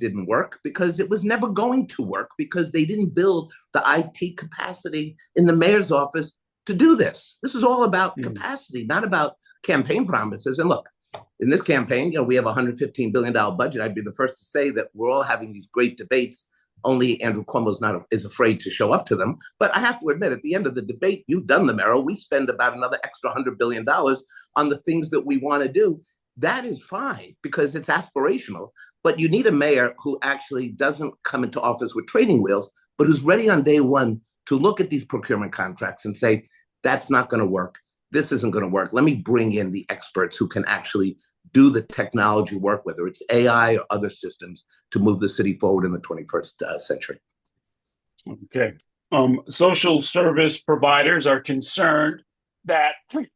didn't work, because it was never going to work, because they didn't build the IT capacity in the mayor's office to do this. This is all about capacity, not about campaign promises. And look, in this campaign, we have a $115 billion budget. I'd be the first to say that we're all having these great debates. Only Andrew Cuomo is afraid to show up to them. But I have to admit, at the end of the debate, you've done them, Errol. We spend about another extra $100 billion on the things that we want to do. That is fine, because it's aspirational. But you need a mayor who actually doesn't come into office with training wheels, but who's ready on day one to look at these procurement contracts and say, that's not going to work. This isn't going to work. Let me bring in the experts who can actually do the technology work, whether it's AI or other systems, to move the city forward in the 21st century. Okay. Social service providers are concerned that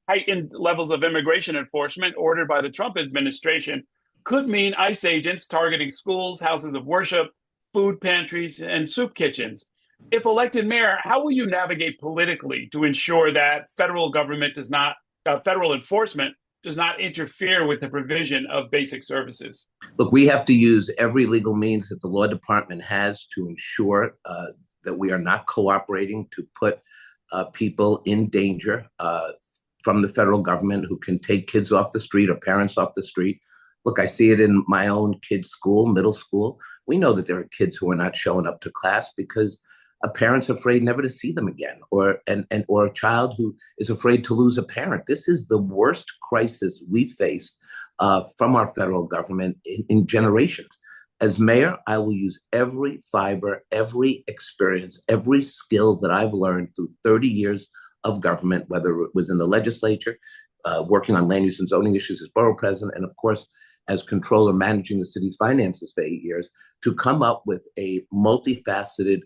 heightened levels of immigration enforcement ordered by the Trump administration could mean ICE agents targeting schools, houses of worship, food pantries, and soup kitchens. If elected mayor, how will you navigate politically to ensure that federal government does not, federal enforcement does not interfere with the provision of basic services? Look, we have to use every legal means that the law department has to ensure that we are not cooperating to put people in danger from the federal government who can take kids off the street or parents off the street. Look, I see it in my own kids' school, middle school. We know that there are kids who are not showing up to class because a parent's afraid never to see them again, or a child who is afraid to lose a parent. This is the worst crisis we've faced from our federal government in generations. As mayor, I will use every fiber, every experience, every skill that I've learned through 30 years of government, whether it was in the legislature, working on land use and zoning issues as borough president, and of course, as controller managing the city's finances for 8 years, to come up with a multifaceted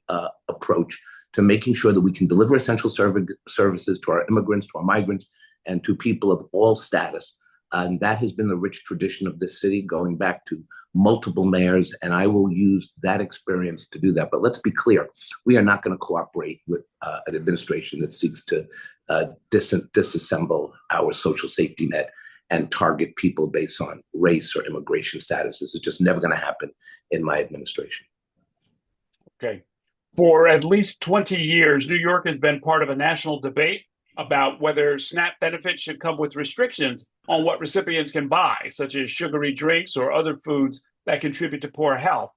approach to making sure that we can deliver essential services to our immigrants, to our migrants, and to people of all status. And that has been the rich tradition of this city going back to multiple mayors, and I will use that experience to do that. But let's be clear, we are not going to cooperate with an administration that seeks to disassemble our social safety net and target people based on race or immigration status. This is just never going to happen in my administration. Okay. For at least 20 years, New York has been part of a national debate about whether SNAP benefits should come with restrictions on what recipients can buy, such as sugary drinks or other foods that contribute to poor health.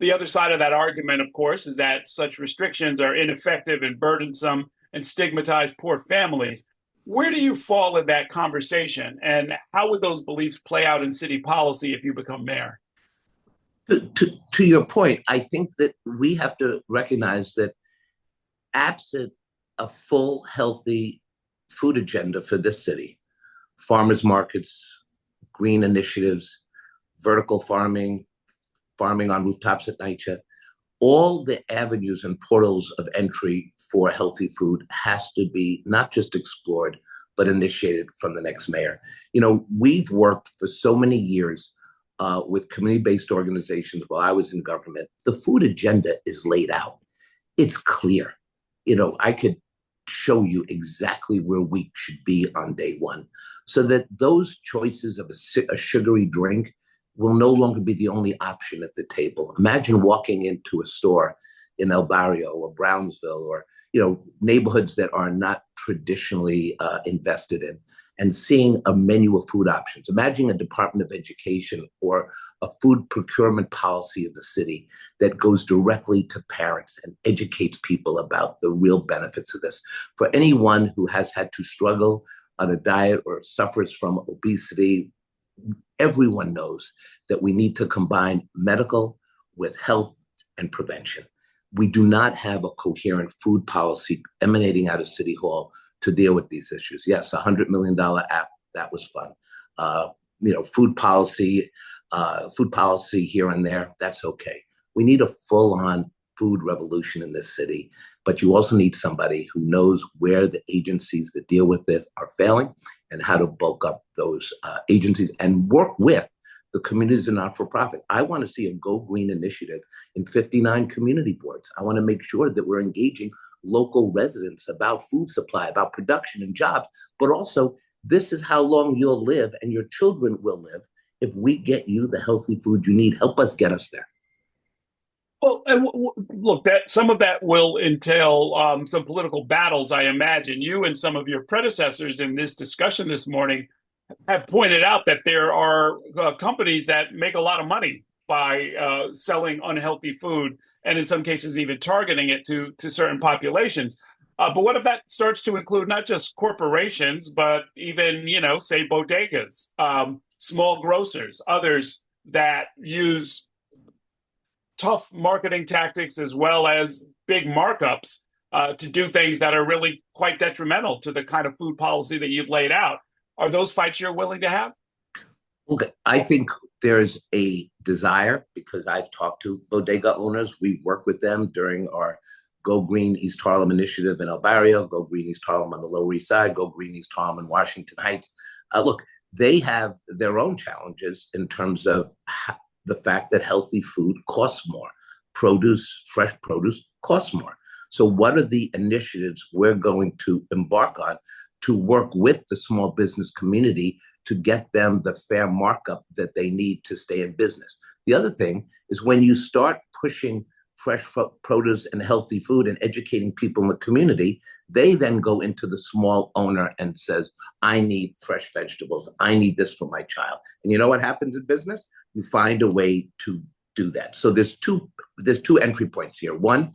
The other side of that argument, of course, is that such restrictions are ineffective and burdensome and stigmatize poor families. Where do you fall in that conversation, and how would those beliefs play out in city policy if you become mayor? To your point, I think that we have to recognize that absent a full, healthy food agenda for this city, farmers markets, green initiatives, vertical farming, farming on rooftops at night, all the avenues and portals of entry for healthy food has to be not just explored, but initiated from the next mayor. You know, we've worked for so many years with community-based organizations while I was in government. The food agenda is laid out. It's clear. You know, I could show you exactly where we should be on day one, so that those choices of a sugary drink will no longer be the only option at the table. Imagine walking into a store in El Barrio or Brownsville or, you know, neighborhoods that are not traditionally invested in, and seeing a menu of food options. Imagine a Department of Education or a food procurement policy of the city that goes directly to parents and educates people about the real benefits of this. For anyone who has had to struggle on a diet or suffers from obesity, everyone knows that we need to combine medical with health and prevention. We do not have a coherent food policy emanating out of City Hall to deal with these issues. Yes, $100 million app, that was fun. You know, food policy here and there, that's okay. We need a full-on food revolution in this city, but you also need somebody who knows where the agencies that deal with this are failing and how to bulk up those agencies and work with the communities and not-for-profit. I want to see a Go Green initiative in 59 community boards. I want to make sure that we're engaging local residents about food supply, about production and jobs, but also this is how long you'll live and your children will live if we get you the healthy food you need. Help us get us there. Well, look, that some of that will entail some political battles, I imagine. You and some of your predecessors in this discussion this morning have pointed out that there are companies that make a lot of money by selling unhealthy food, and in some cases even targeting it to certain populations. But what if that starts to include not just corporations, but even, you know, say bodegas, small grocers, others that use tough marketing tactics as well as big markups to do things that are really quite detrimental to the kind of food policy that you've laid out? Are those fights you're willing to have? Okay, I think there's a desire, because I've talked to bodega owners. We work with them during our Go Green East Harlem initiative in El Barrio, Go Green East Harlem on the Lower East Side, Go Green East Harlem in Washington Heights. Look, they have their own challenges in terms of the fact that healthy food costs more. Fresh produce costs more. So what are the initiatives we're going to embark on to work with the small business community to get them the fair markup that they need to stay in business? The other thing is when you start pushing fresh produce and healthy food and educating people in the community, they then go into the small owner and says, I need fresh vegetables. I need this for my child. And you know what happens in business? You find a way to do that. So there's two entry points here. One,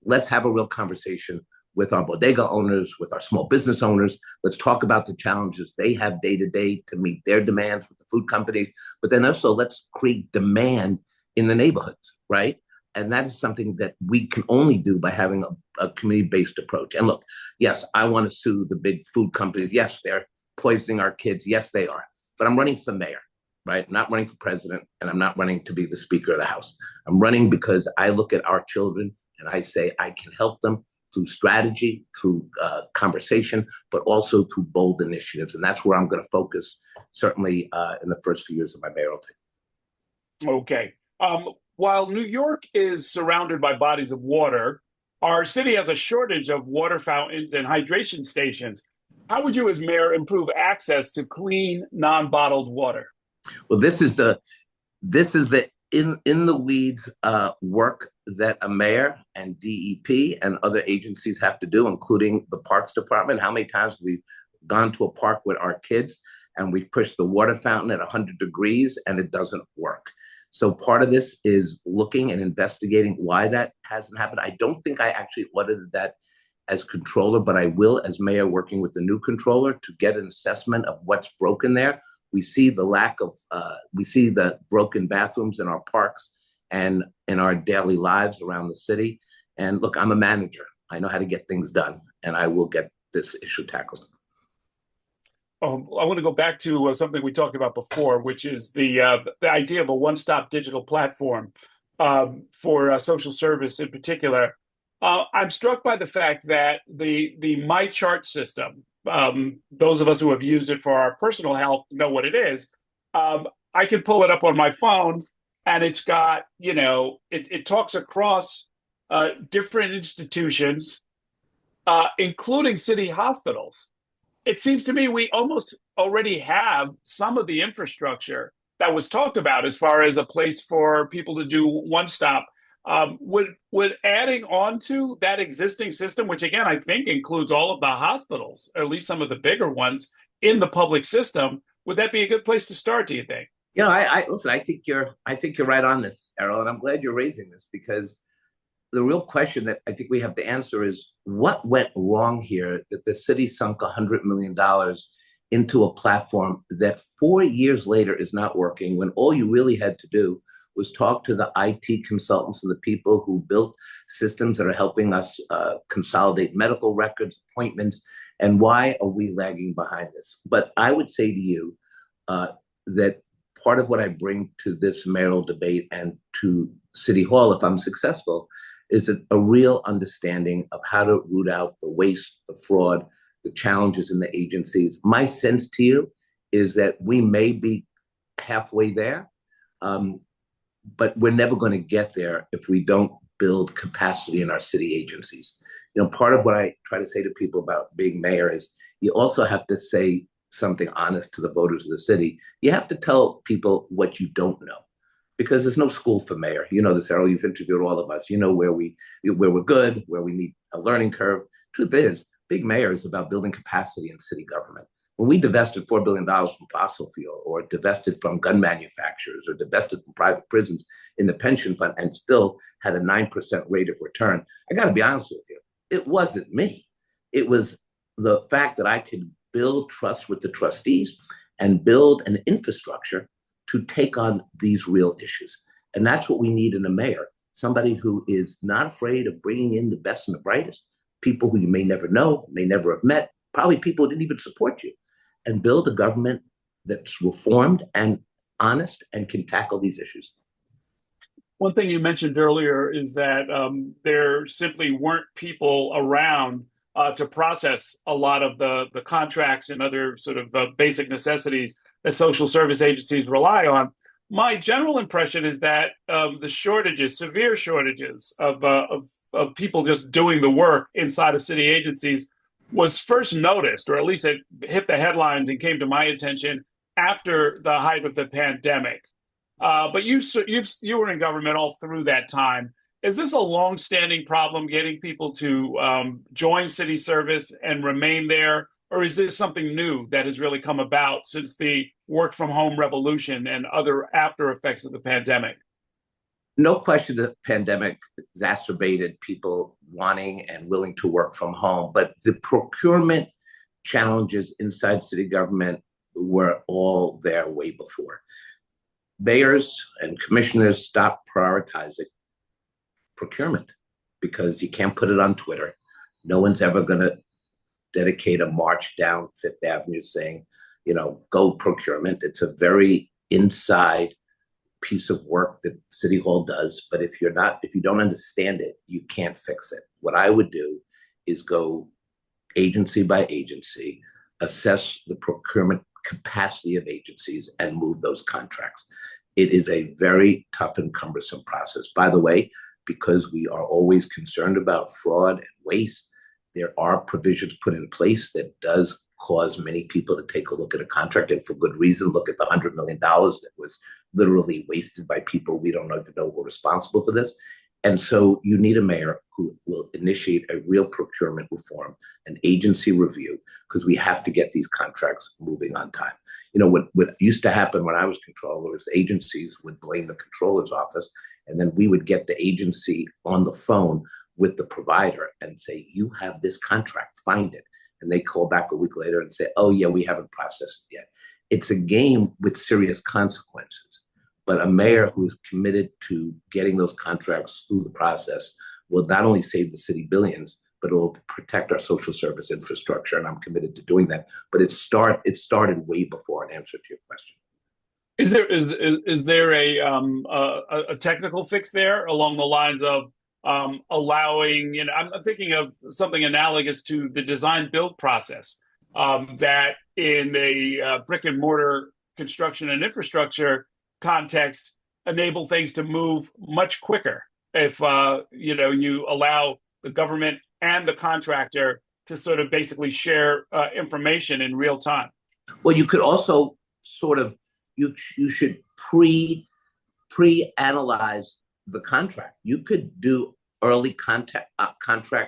let's have a real conversation with our bodega owners, with our small business owners. Let's talk about the challenges they have day to day to meet their demands with the food companies. But then also let's create demand in the neighborhoods, right? And that is something that we can only do by having a community-based approach. And look, yes, I want to sue the big food companies. Yes, they're poisoning our kids. Yes, they are. But I'm running for mayor, right? I'm not running for president, and I'm not running to be the Speaker of the House. I'm running because I look at our children and I say I can help them through strategy, through conversation, but also through bold initiatives. And that's where I'm going to focus, certainly in the first few years of my mayoral term. Okay. While New York is surrounded by bodies of water, our city has a shortage of water fountains and hydration stations. How would you, as mayor, improve access to clean, non-bottled water? Well, this is the in the weeds work that a mayor and DEP and other agencies have to do, including the Parks Department. How many times have we gone to a park with our kids and we pushed the water fountain at 100 degrees and it doesn't work? So part of this is looking and investigating why that hasn't happened. I don't think I actually audited that as controller, but I will as mayor, working with the new controller to get an assessment of what's broken there. We see the broken bathrooms in our parks and in our daily lives around the city. And look, I'm a manager. I know how to get things done, and I will get this issue tackled. I want to go back to something we talked about before, which is the idea of a one-stop digital platform for social service in particular. I'm struck by the fact that the My Chart system, those of us who have used it for our personal health know what it is. I can pull it up on my phone, and it's got, it talks across different institutions, including city hospitals. It seems to me we almost already have some of the infrastructure that was talked about as far as a place for people to do one stop. Would adding on to that existing system, which again I think includes all of the hospitals, or at least some of the bigger ones in the public system, would that be a good place to start, do you think? Listen, I think you're right on this, Errol, and I'm glad you're raising this, because the real question that I think we have to answer is what went wrong here that the city sunk $100 million into a platform that 4 years later is not working, when all you really had to do was talk to the IT consultants and the people who built systems that are helping us consolidate medical records, appointments, and why are we lagging behind this? But I would say to you that part of what I bring to this mayoral debate and to City Hall, if I'm successful, is a real understanding of how to root out the waste, the fraud, the challenges in the agencies. My sense to you is that we may be halfway there, but we're never going to get there if we don't build capacity in our city agencies. Part of what I try to say to people about being mayor is you also have to say something honest to the voters of the city. You have to tell people what you don't know, because there's no school for mayor. You know this, Errol. You've interviewed all of us. You know where we're good, where we need a learning curve. Truth is, being mayor is about building capacity in city government. When we divested $4 billion from fossil fuel, or divested from gun manufacturers, or divested from private prisons in the pension fund, and still had a 9% rate of return, I got to be honest with you, it wasn't me. It was the fact that I could build trust with the trustees and build an infrastructure to take on these real issues. And that's what we need in a mayor, somebody who is not afraid of bringing in the best and the brightest, people who you may never know, may never have met, probably people who didn't even support you, and build a government that's reformed and honest and can tackle these issues. One thing you mentioned earlier is that there simply weren't people around to process a lot of the contracts and other sort of basic necessities that social service agencies rely on. My general impression is that the shortages, severe shortages of people just doing the work inside of city agencies was first noticed, or at least it hit the headlines and came to my attention after the height of the pandemic. But you were in government all through that time. Is this a long-standing problem, getting people to join city service and remain there, or is this something new that has really come about since the work from home revolution and other after effects of the pandemic? No question the pandemic exacerbated people wanting and willing to work from home, but the procurement challenges inside city government were all there way before. Mayors and commissioners stopped prioritizing procurement because you can't put it on Twitter. No one's ever going to dedicate a march down Fifth Avenue saying, go procurement. It's a very inside piece of work that City Hall does. But if you don't understand it, you can't fix it. What I would do is go agency by agency, assess the procurement capacity of agencies, and move those contracts. It is a very tough and cumbersome process. By the way, because we are always concerned about fraud and waste, there are provisions put in place that does cause many people to take a look at a contract, and for good reason. Look at the $100 million that was literally wasted by people we don't even know were responsible for this. And so you need a mayor who will initiate a real procurement reform, an agency review, because we have to get these contracts moving on time. What used to happen when I was controller was agencies would blame the controller's office, and then we would get the agency on the phone with the provider and say, you have this contract, find it. And they call back a week later and say, oh yeah, we haven't processed it yet. It's a game with serious consequences. But a mayor who is committed to getting those contracts through the process will not only save the city billions, but it will protect our social service infrastructure. And I'm committed to doing that. But it started way before, an answer to your question. Is there a technical fix there along the lines of allowing, I'm thinking of something analogous to the design build process, that in a brick and mortar construction and infrastructure context enable things to move much quicker if you allow the government and the contractor to sort of basically share information in real time. Well, you could also sort of you should pre-analyze the contract. You could do early contract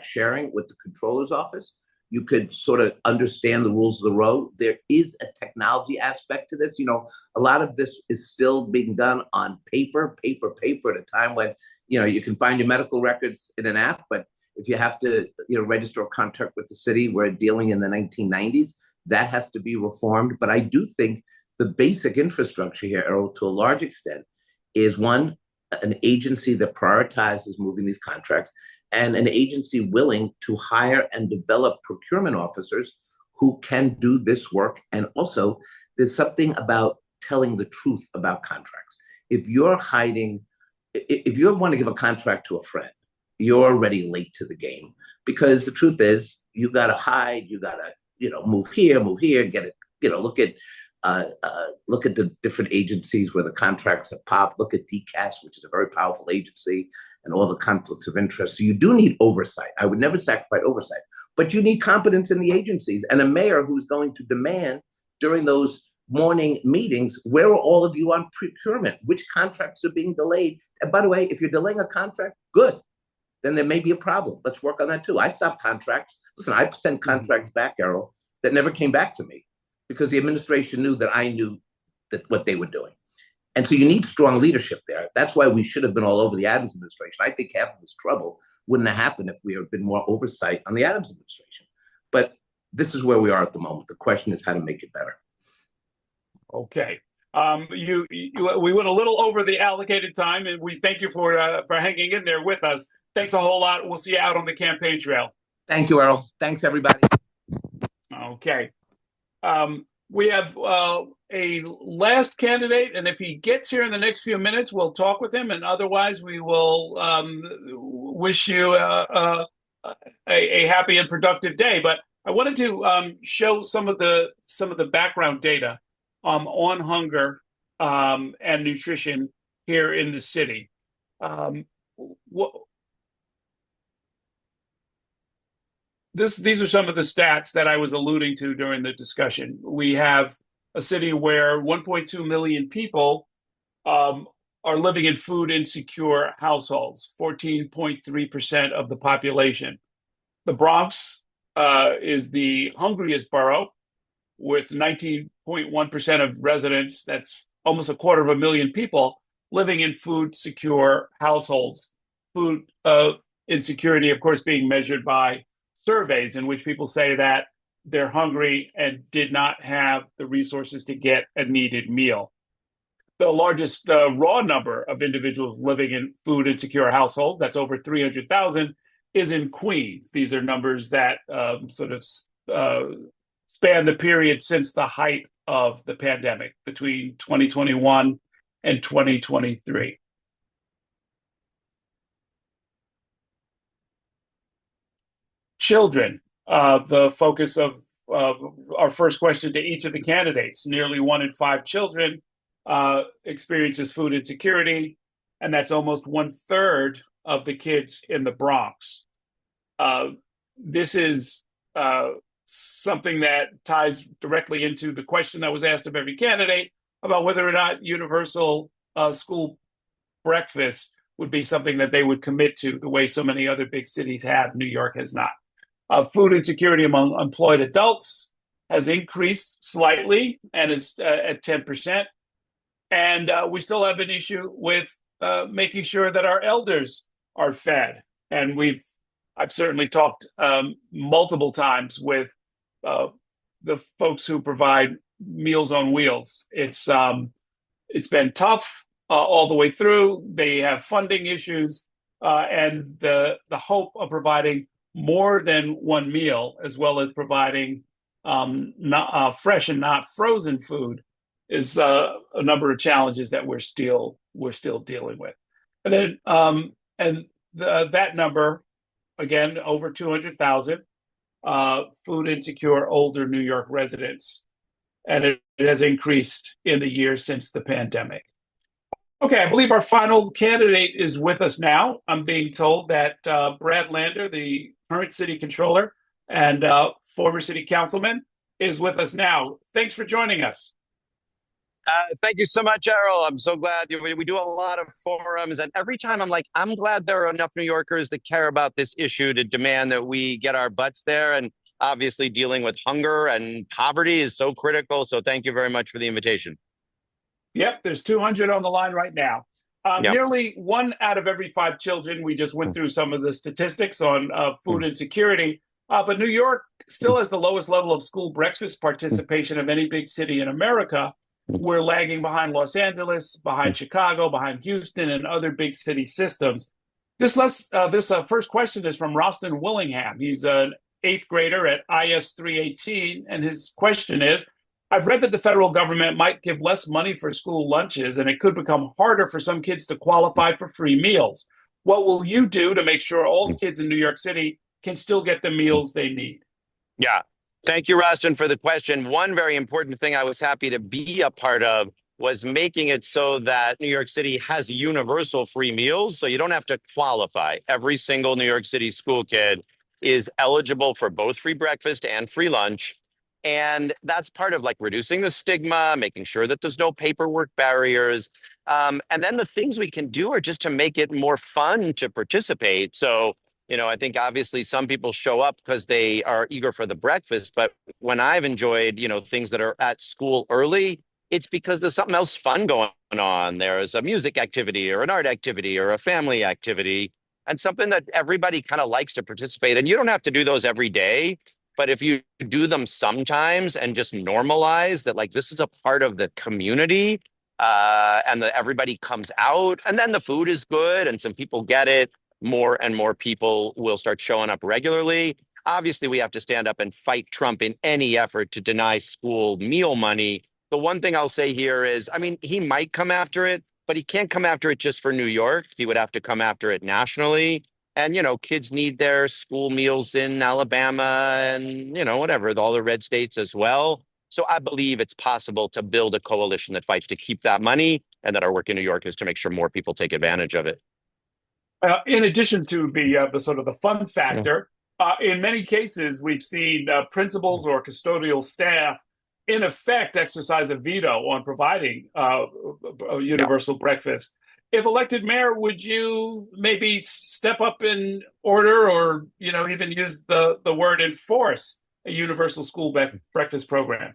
sharing with the controller's office. You could sort of understand the rules of the road. There is a technology aspect to this. A lot of this is still being done on paper at a time when, you can find your medical records in an app, but if you have to, register a contract with the city, we're dealing in the 1990s, that has to be reformed. But I do think the basic infrastructure here, Errol, to a large extent, is one, an agency that prioritizes moving these contracts, and an agency willing to hire and develop procurement officers who can do this work. And also, there's something about telling the truth about contracts. If you want to give a contract to a friend, you're already late to the game, because the truth is, you got to hide, you got to, move here, get it, look at the different agencies where the contracts have popped. Look at DCAS, which is a very powerful agency, and all the conflicts of interest. So you do need oversight. I would never sacrifice oversight, but you need competence in the agencies, and a mayor who's going to demand during those morning meetings, where are all of you on procurement? Which contracts are being delayed? And by the way, if you're delaying a contract, good. Then there may be a problem. Let's work on that too. I stopped contracts. Listen, I sent contracts back, Errol, that never came back to me, because the administration knew that I knew that what they were doing. And so you need strong leadership there. That's why we should have been all over the Adams administration. I think half of this trouble wouldn't have happened if we had been more oversight on the Adams administration. But this is where we are at the moment. The question is how to make it better. Okay. We went a little over the allocated time, and we thank you for hanging in there with us. Thanks a whole lot. We'll see you out on the campaign trail. Thank you, Errol. Thanks, everybody. Okay. We have a last candidate, and if he gets here in the next few minutes, we'll talk with him, and otherwise we will wish you a happy and productive day. But I wanted to show some of the background data on hunger and nutrition here in the city. These are some of the stats that I was alluding to during the discussion. We have a city where 1.2 million people are living in food insecure households, 14.3% of the population. The Bronx is the hungriest borough with 19.1% of residents. That's almost 250,000 people living in food secure households. Food insecurity, of course, being measured by surveys in which people say that they're hungry and did not have the resources to get a needed meal. The largest raw number of individuals living in food insecure households, that's over 300,000, is in Queens. These are numbers that sort of span the period since the height of the pandemic between 2021 and 2023. Children, the focus of our first question to each of the candidates. Nearly 1 in 5 children experiences food insecurity, and that's almost 1/3 of the kids in the Bronx. This is something that ties directly into the question that was asked of every candidate about whether or not universal school breakfast would be something that they would commit to the way so many other big cities have. New York has not. Food insecurity among employed adults has increased slightly and is at 10%. And we still have an issue with making sure that our elders are fed. And I've certainly talked multiple times with the folks who provide Meals on Wheels. It's been tough all the way through. They have funding issues, and the hope of providing more than one meal, as well as providing fresh and not frozen food, is a number of challenges that we're still dealing with. And then that number, again, over 200,000 food insecure older New York residents, and it has increased in the years since the pandemic. Okay, I believe our final candidate is with us now. I'm being told that Brad Lander, the current city controller and former city councilman, is with us now. Thanks for joining us. Thank you so much, Errol. I'm so glad. We do a lot of forums, and every time I'm like, I'm glad there are enough New Yorkers that care about this issue to demand that we get our butts there. And obviously dealing with hunger and poverty is so critical. So thank you very much for the invitation. Yep, there's 200 on the line right now. Yep. Nearly 1 out of every 5 children. We just went through some of the statistics on food insecurity. But New York still has the lowest level of school breakfast participation of any big city in America. We're lagging behind Los Angeles, behind Chicago, behind Houston, and other big city systems. This first question is from Roston Willingham. He's an 8th grader at IS 318, and his question is, I've read that the federal government might give less money for school lunches, and it could become harder for some kids to qualify for free meals. What will you do to make sure all the kids in New York City can still get the meals they need? Yeah. Thank you, Roston, for the question. One very important thing I was happy to be a part of was making it so that New York City has universal free meals, so you don't have to qualify. Every single New York City school kid is eligible for both free breakfast and free lunch. And that's part of like reducing the stigma, making sure that there's no paperwork barriers. And then the things we can do are just to make it more fun to participate. So, I think obviously some people show up because they are eager for the breakfast. But when I've enjoyed, things that are at school early, it's because there's something else fun going on. There's a music activity or an art activity or a family activity and something that everybody kind of likes to participate in. You don't have to do those every day. But if you do them sometimes and just normalize that, like, this is a part of the community and that everybody comes out and then the food is good and some people get it, more and more people will start showing up regularly. Obviously, we have to stand up and fight Trump in any effort to deny school meal money. The one thing I'll say here is, I mean, he might come after it, but he can't come after it just for New York. He would have to come after it nationally. And, kids need their school meals in Alabama and, whatever, all the red states as well. So I believe it's possible to build a coalition that fights to keep that money, and that our work in New York is to make sure more people take advantage of it. In addition to the sort of the fun Yeah. factor, in many cases we've seen principals or custodial staff, in effect, exercise a veto on providing a universal breakfast. If elected mayor, would you maybe step up in order, or even use the word enforce a universal school breakfast program?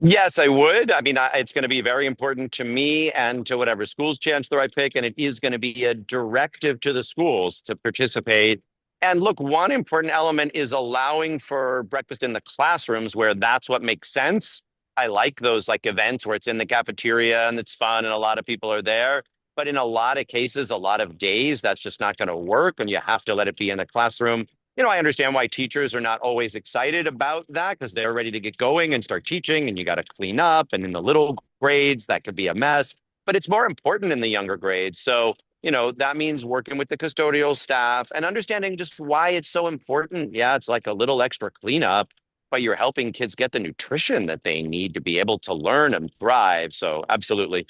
Yes, I would. I mean, it's going to be very important to me and to whatever schools chancellor I pick, and it is going to be a directive to the schools to participate. And look, one important element is allowing for breakfast in the classrooms where that's what makes sense. I like those like events where it's in the cafeteria and it's fun and a lot of people are there. But in a lot of cases, a lot of days, that's just not going to work, and you have to let it be in the classroom. I understand why teachers are not always excited about that, because they're ready to get going and start teaching, and you got to clean up. And in the little grades, that could be a mess. But it's more important in the younger grades. So, that means working with the custodial staff and understanding just why it's so important. Yeah, it's like a little extra cleanup, but you're helping kids get the nutrition that they need to be able to learn and thrive. So, absolutely.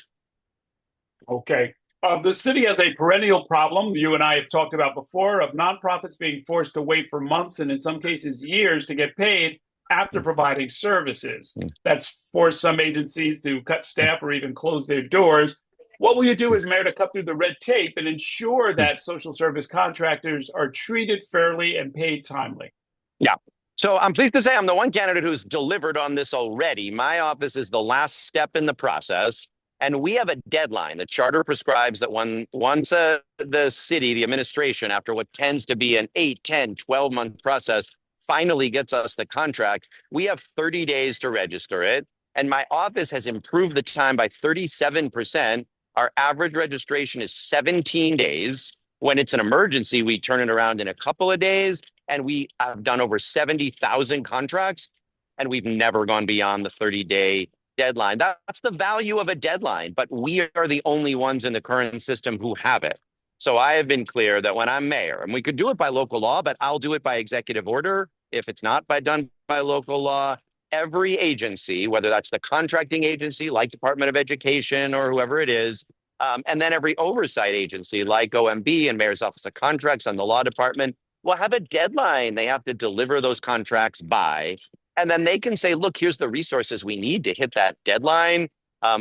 Okay. The city has a perennial problem you and I have talked about before, of nonprofits being forced to wait for months and in some cases years to get paid after providing services. That's forced some agencies to cut staff or even close their doors. What will you do as mayor to cut through the red tape and ensure that social service contractors are treated fairly and paid timely? Yeah. So I'm pleased to say I'm the one candidate who's delivered on this already. My office is the last step in the process. And we have a deadline. The charter prescribes that once the city, the administration, after what tends to be an 8, 10, 12-month process, finally gets us the contract, we have 30 days to register it. And my office has improved the time by 37%. Our average registration is 17 days. When it's an emergency, we turn it around in a couple of days. And we have done over 70,000 contracts, and we've never gone beyond the 30-day deadline. That's the value of a deadline, but we are the only ones in the current system who have it. So I have been clear that when I'm mayor, and we could do it by local law, but I'll do it by executive order. If it's not done by local law, every agency, whether that's the contracting agency like Department of Education or whoever it is, and then every oversight agency like OMB and Mayor's Office of Contracts and the Law Department, will have a deadline they have to deliver those contracts by. And then they can say, look, here's the resources we need to hit that deadline.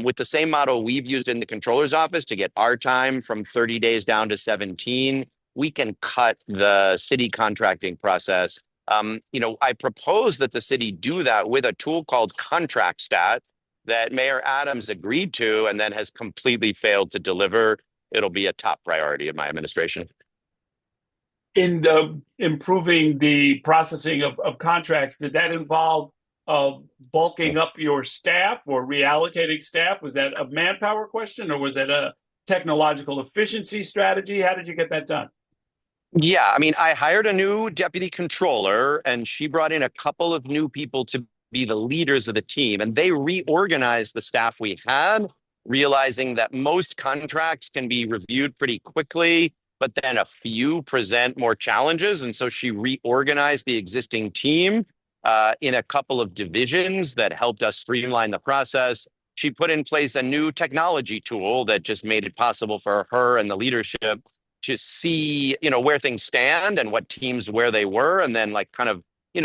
With the same model we've used in the controller's office to get our time from 30 days down to 17, we can cut the city contracting process. I propose that the city do that with a tool called ContractStat that Mayor Adams agreed to and then has completely failed to deliver. It'll be a top priority of my administration. In improving the processing of contracts, did that involve bulking up your staff or reallocating staff? Was that a manpower question, or was it a technological efficiency strategy? How did you get that done? Yeah, I mean, I hired a new deputy controller, and she brought in a couple of new people to be the leaders of the team, and they reorganized the staff we had, realizing that most contracts can be reviewed pretty quickly, but then a few present more challenges. And so she reorganized the existing team in a couple of divisions that helped us streamline the process. She put in place a new technology tool that just made it possible for her and the leadership to see, where things stand and what teams where they were, and then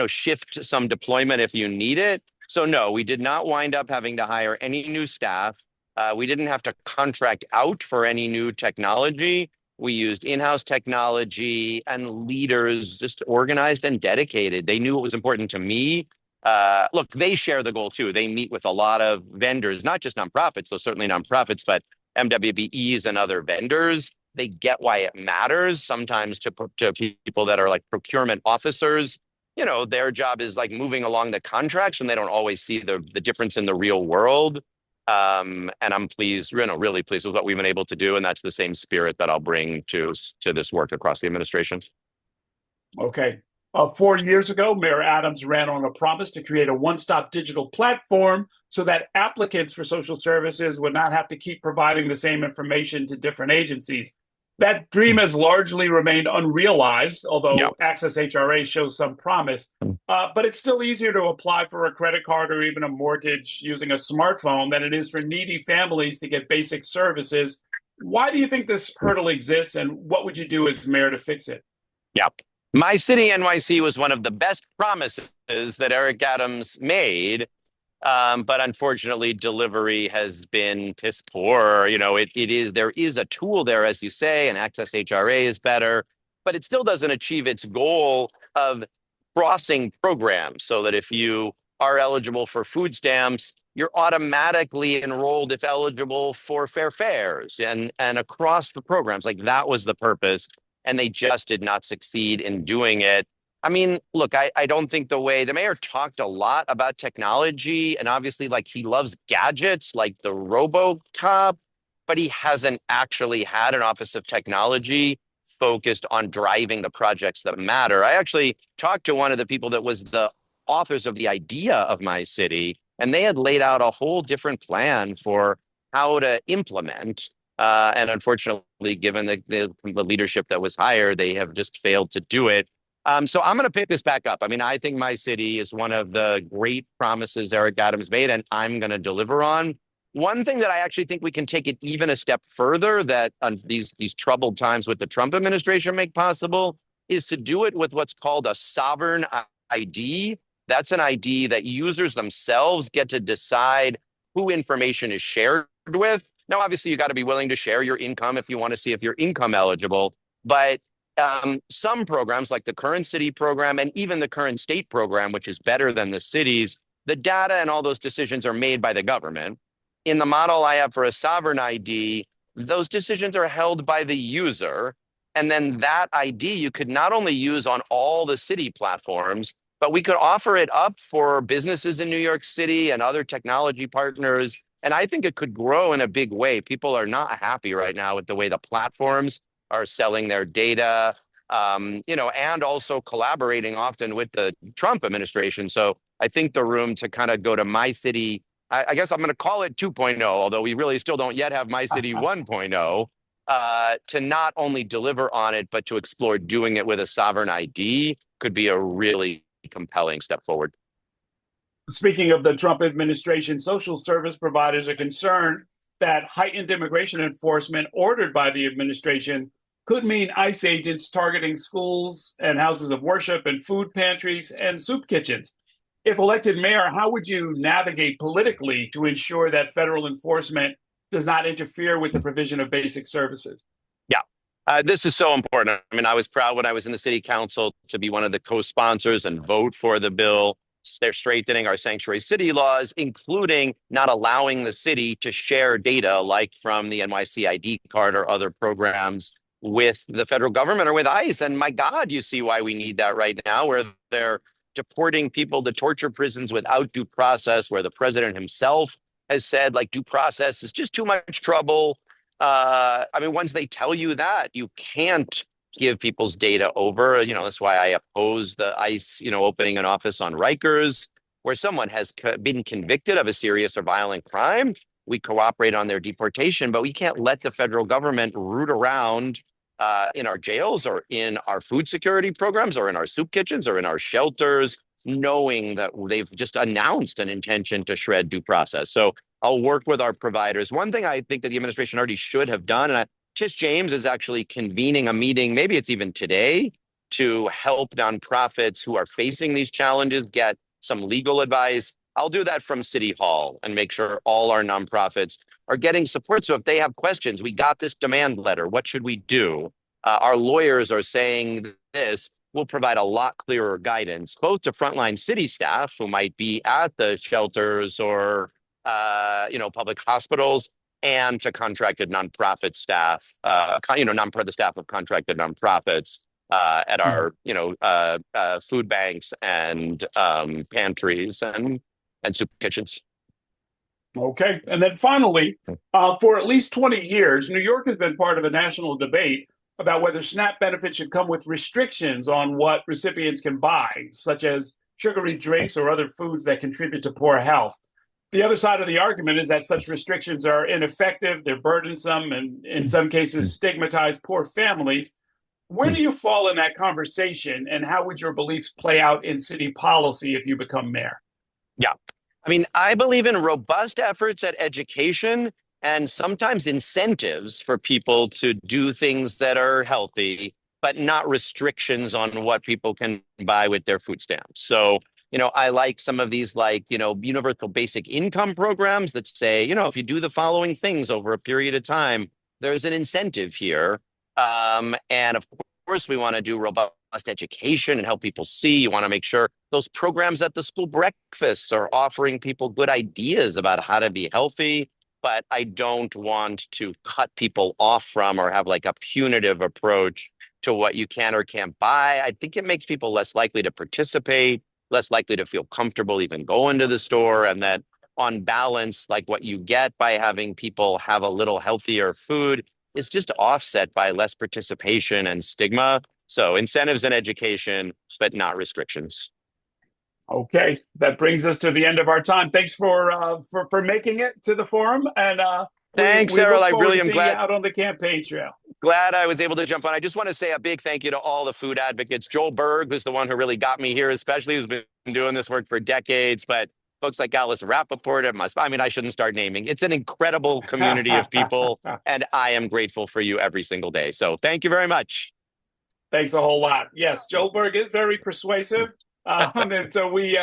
shift some deployment if you need it. So no, we did not wind up having to hire any new staff. We didn't have to contract out for any new technology. We used in-house technology, and leaders just organized and dedicated. They knew it was important to me. Look, they share the goal too. They meet with a lot of vendors, not just nonprofits, so certainly nonprofits, but MWBEs and other vendors. They get why it matters sometimes to people that are like procurement officers. Their job is like moving along the contracts, and they don't always see the difference in the real world. And I'm pleased, really pleased with what we've been able to do. And that's the same spirit that I'll bring to this work across the administration. Okay. 4 years ago, Mayor Adams ran on a promise to create a one-stop digital platform so that applicants for social services would not have to keep providing the same information to different agencies. That dream has largely remained unrealized, Yeah. although Access HRA shows some promise. But it's still easier to apply for a credit card or even a mortgage using a smartphone than it is for needy families to get basic services. Why do you think this hurdle exists, and what would you do as mayor to fix it? Yeah. My city, NYC, was one of the best promises that Eric Adams made. But unfortunately, delivery has been piss poor. There is a tool there, as you say, and Access HRA is better, but it still doesn't achieve its goal of crossing programs so that if you are eligible for food stamps, you're automatically enrolled if eligible for fair fares and across the programs. Like that was the purpose. And they just did not succeed in doing it. I mean, look, I don't think the mayor talked a lot about technology and obviously like he loves gadgets like the RoboCop, but he hasn't actually had an office of technology focused on driving the projects that matter. I actually talked to one of the people that was the authors of the idea of my city, and they had laid out a whole different plan for how to implement. And unfortunately, given the leadership that was hired, they have just failed to do it. So I'm going to pick this back up. I mean, I think my city is one of the great promises Eric Adams made, and I'm going to deliver on. One thing that I actually think we can take it even a step further that these troubled times with the Trump administration make possible is to do it with what's called a sovereign ID. That's an ID that users themselves get to decide who information is shared with. Now, obviously, you got to be willing to share your income if you want to see if you're income eligible. But some programs like the current city program and even the current state program, which is better than the cities, the data and all those decisions are made by the government. In the model I have for a sovereign ID, those decisions are held by the user. And then that ID you could not only use on all the city platforms, but we could offer it up for businesses in New York City and other technology partners. And I think it could grow in a big way. People are not happy right now with the way the platforms are selling their data, and also collaborating often with the Trump administration. So I think the room to kind of go to my city, I guess I'm going to call it 2.0, although we really still don't yet have my city 1.0, to not only deliver on it, but to explore doing it with a sovereign ID could be a really compelling step forward. Speaking of the Trump administration, social service providers are concerned that heightened immigration enforcement ordered by the administration could mean ICE agents targeting schools and houses of worship and food pantries and soup kitchens. If elected mayor, how would you navigate politically to ensure that federal enforcement does not interfere with the provision of basic services? Yeah, this is so important. I mean, I was proud when I was in the city council to be one of the co-sponsors and vote for the bill. They're strengthening our sanctuary city laws, including not allowing the city to share data like from the NYC ID card or other programs with the federal government or with ICE. And my God, you see why we need that right now, where they're deporting people to torture prisons without due process, where the president himself has said, like, due process is just too much trouble. I mean, once they tell you that, you can't give people's data over. That's why I oppose the ICE, opening an office on Rikers, where someone has been convicted of a serious or violent crime. We cooperate on their deportation, but we can't let the federal government root around in our jails or in our food security programs or in our soup kitchens or in our shelters, knowing that they've just announced an intention to shred due process. So I'll work with our providers. One thing I think that the administration already should have done, and Tish James is actually convening a meeting, maybe it's even today, to help nonprofits who are facing these challenges get some legal advice. I'll do that from City Hall and make sure all our nonprofits are getting support. So if they have questions, we got this demand letter, what should we do? Our lawyers are saying this. We'll provide a lot clearer guidance, both to frontline city staff who might be at the shelters or public hospitals, and to contracted nonprofit staff, the staff of contracted nonprofits at our, food banks and pantries and soup kitchens. Okay. And then finally, for at least 20 years, New York has been part of a national debate about whether SNAP benefits should come with restrictions on what recipients can buy, such as sugary drinks or other foods that contribute to poor health. The other side of the argument is that such restrictions are ineffective, they're burdensome, and in some cases stigmatize poor families. Where do you fall in that conversation, and how would your beliefs play out in city policy if you become mayor? Yeah. I mean, I believe in robust efforts at education and sometimes incentives for people to do things that are healthy, but not restrictions on what people can buy with their food stamps. So, I like some of these, like, universal basic income programs that say, if you do the following things over a period of time, there's an incentive here. And of course, we want to do robust education and help people see. You want to make sure those programs at the school breakfasts are offering people good ideas about how to be healthy. But I don't want to cut people off from or have like a punitive approach to what you can or can't buy. I think it makes people less likely to participate, less likely to feel comfortable even going to the store. And that on balance, like what you get by having people have a little healthier food is just offset by less participation and stigma. So incentives and education, but not restrictions. Okay, that brings us to the end of our time. Thanks for making it to the forum, and thanks, we Errol. look I forward really to am seeing you glad. out on the campaign trail. Glad I was able to jump on. I just want to say a big thank you to all the food advocates. Joel Berg, who's the one who really got me here, especially who's been doing this work for decades. But folks like Alice Rappaport, I shouldn't start naming. It's an incredible community of people, and I am grateful for you every single day. So thank you very much. Thanks a whole lot. Yes, Joel Berg is very persuasive. And so we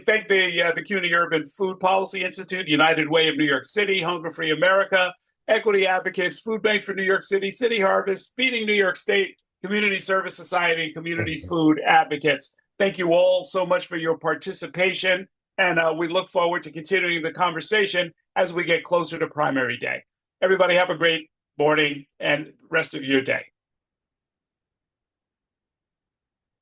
thank the CUNY Urban Food Policy Institute, United Way of New York City, Hunger Free America, Equity Advocates, Food Bank for New York City, City Harvest, Feeding New York State, Community Service Society, Community Food Advocates. Thank you all so much for your participation, and we look forward to continuing the conversation as we get closer to primary day. Everybody have a great morning and rest of your day.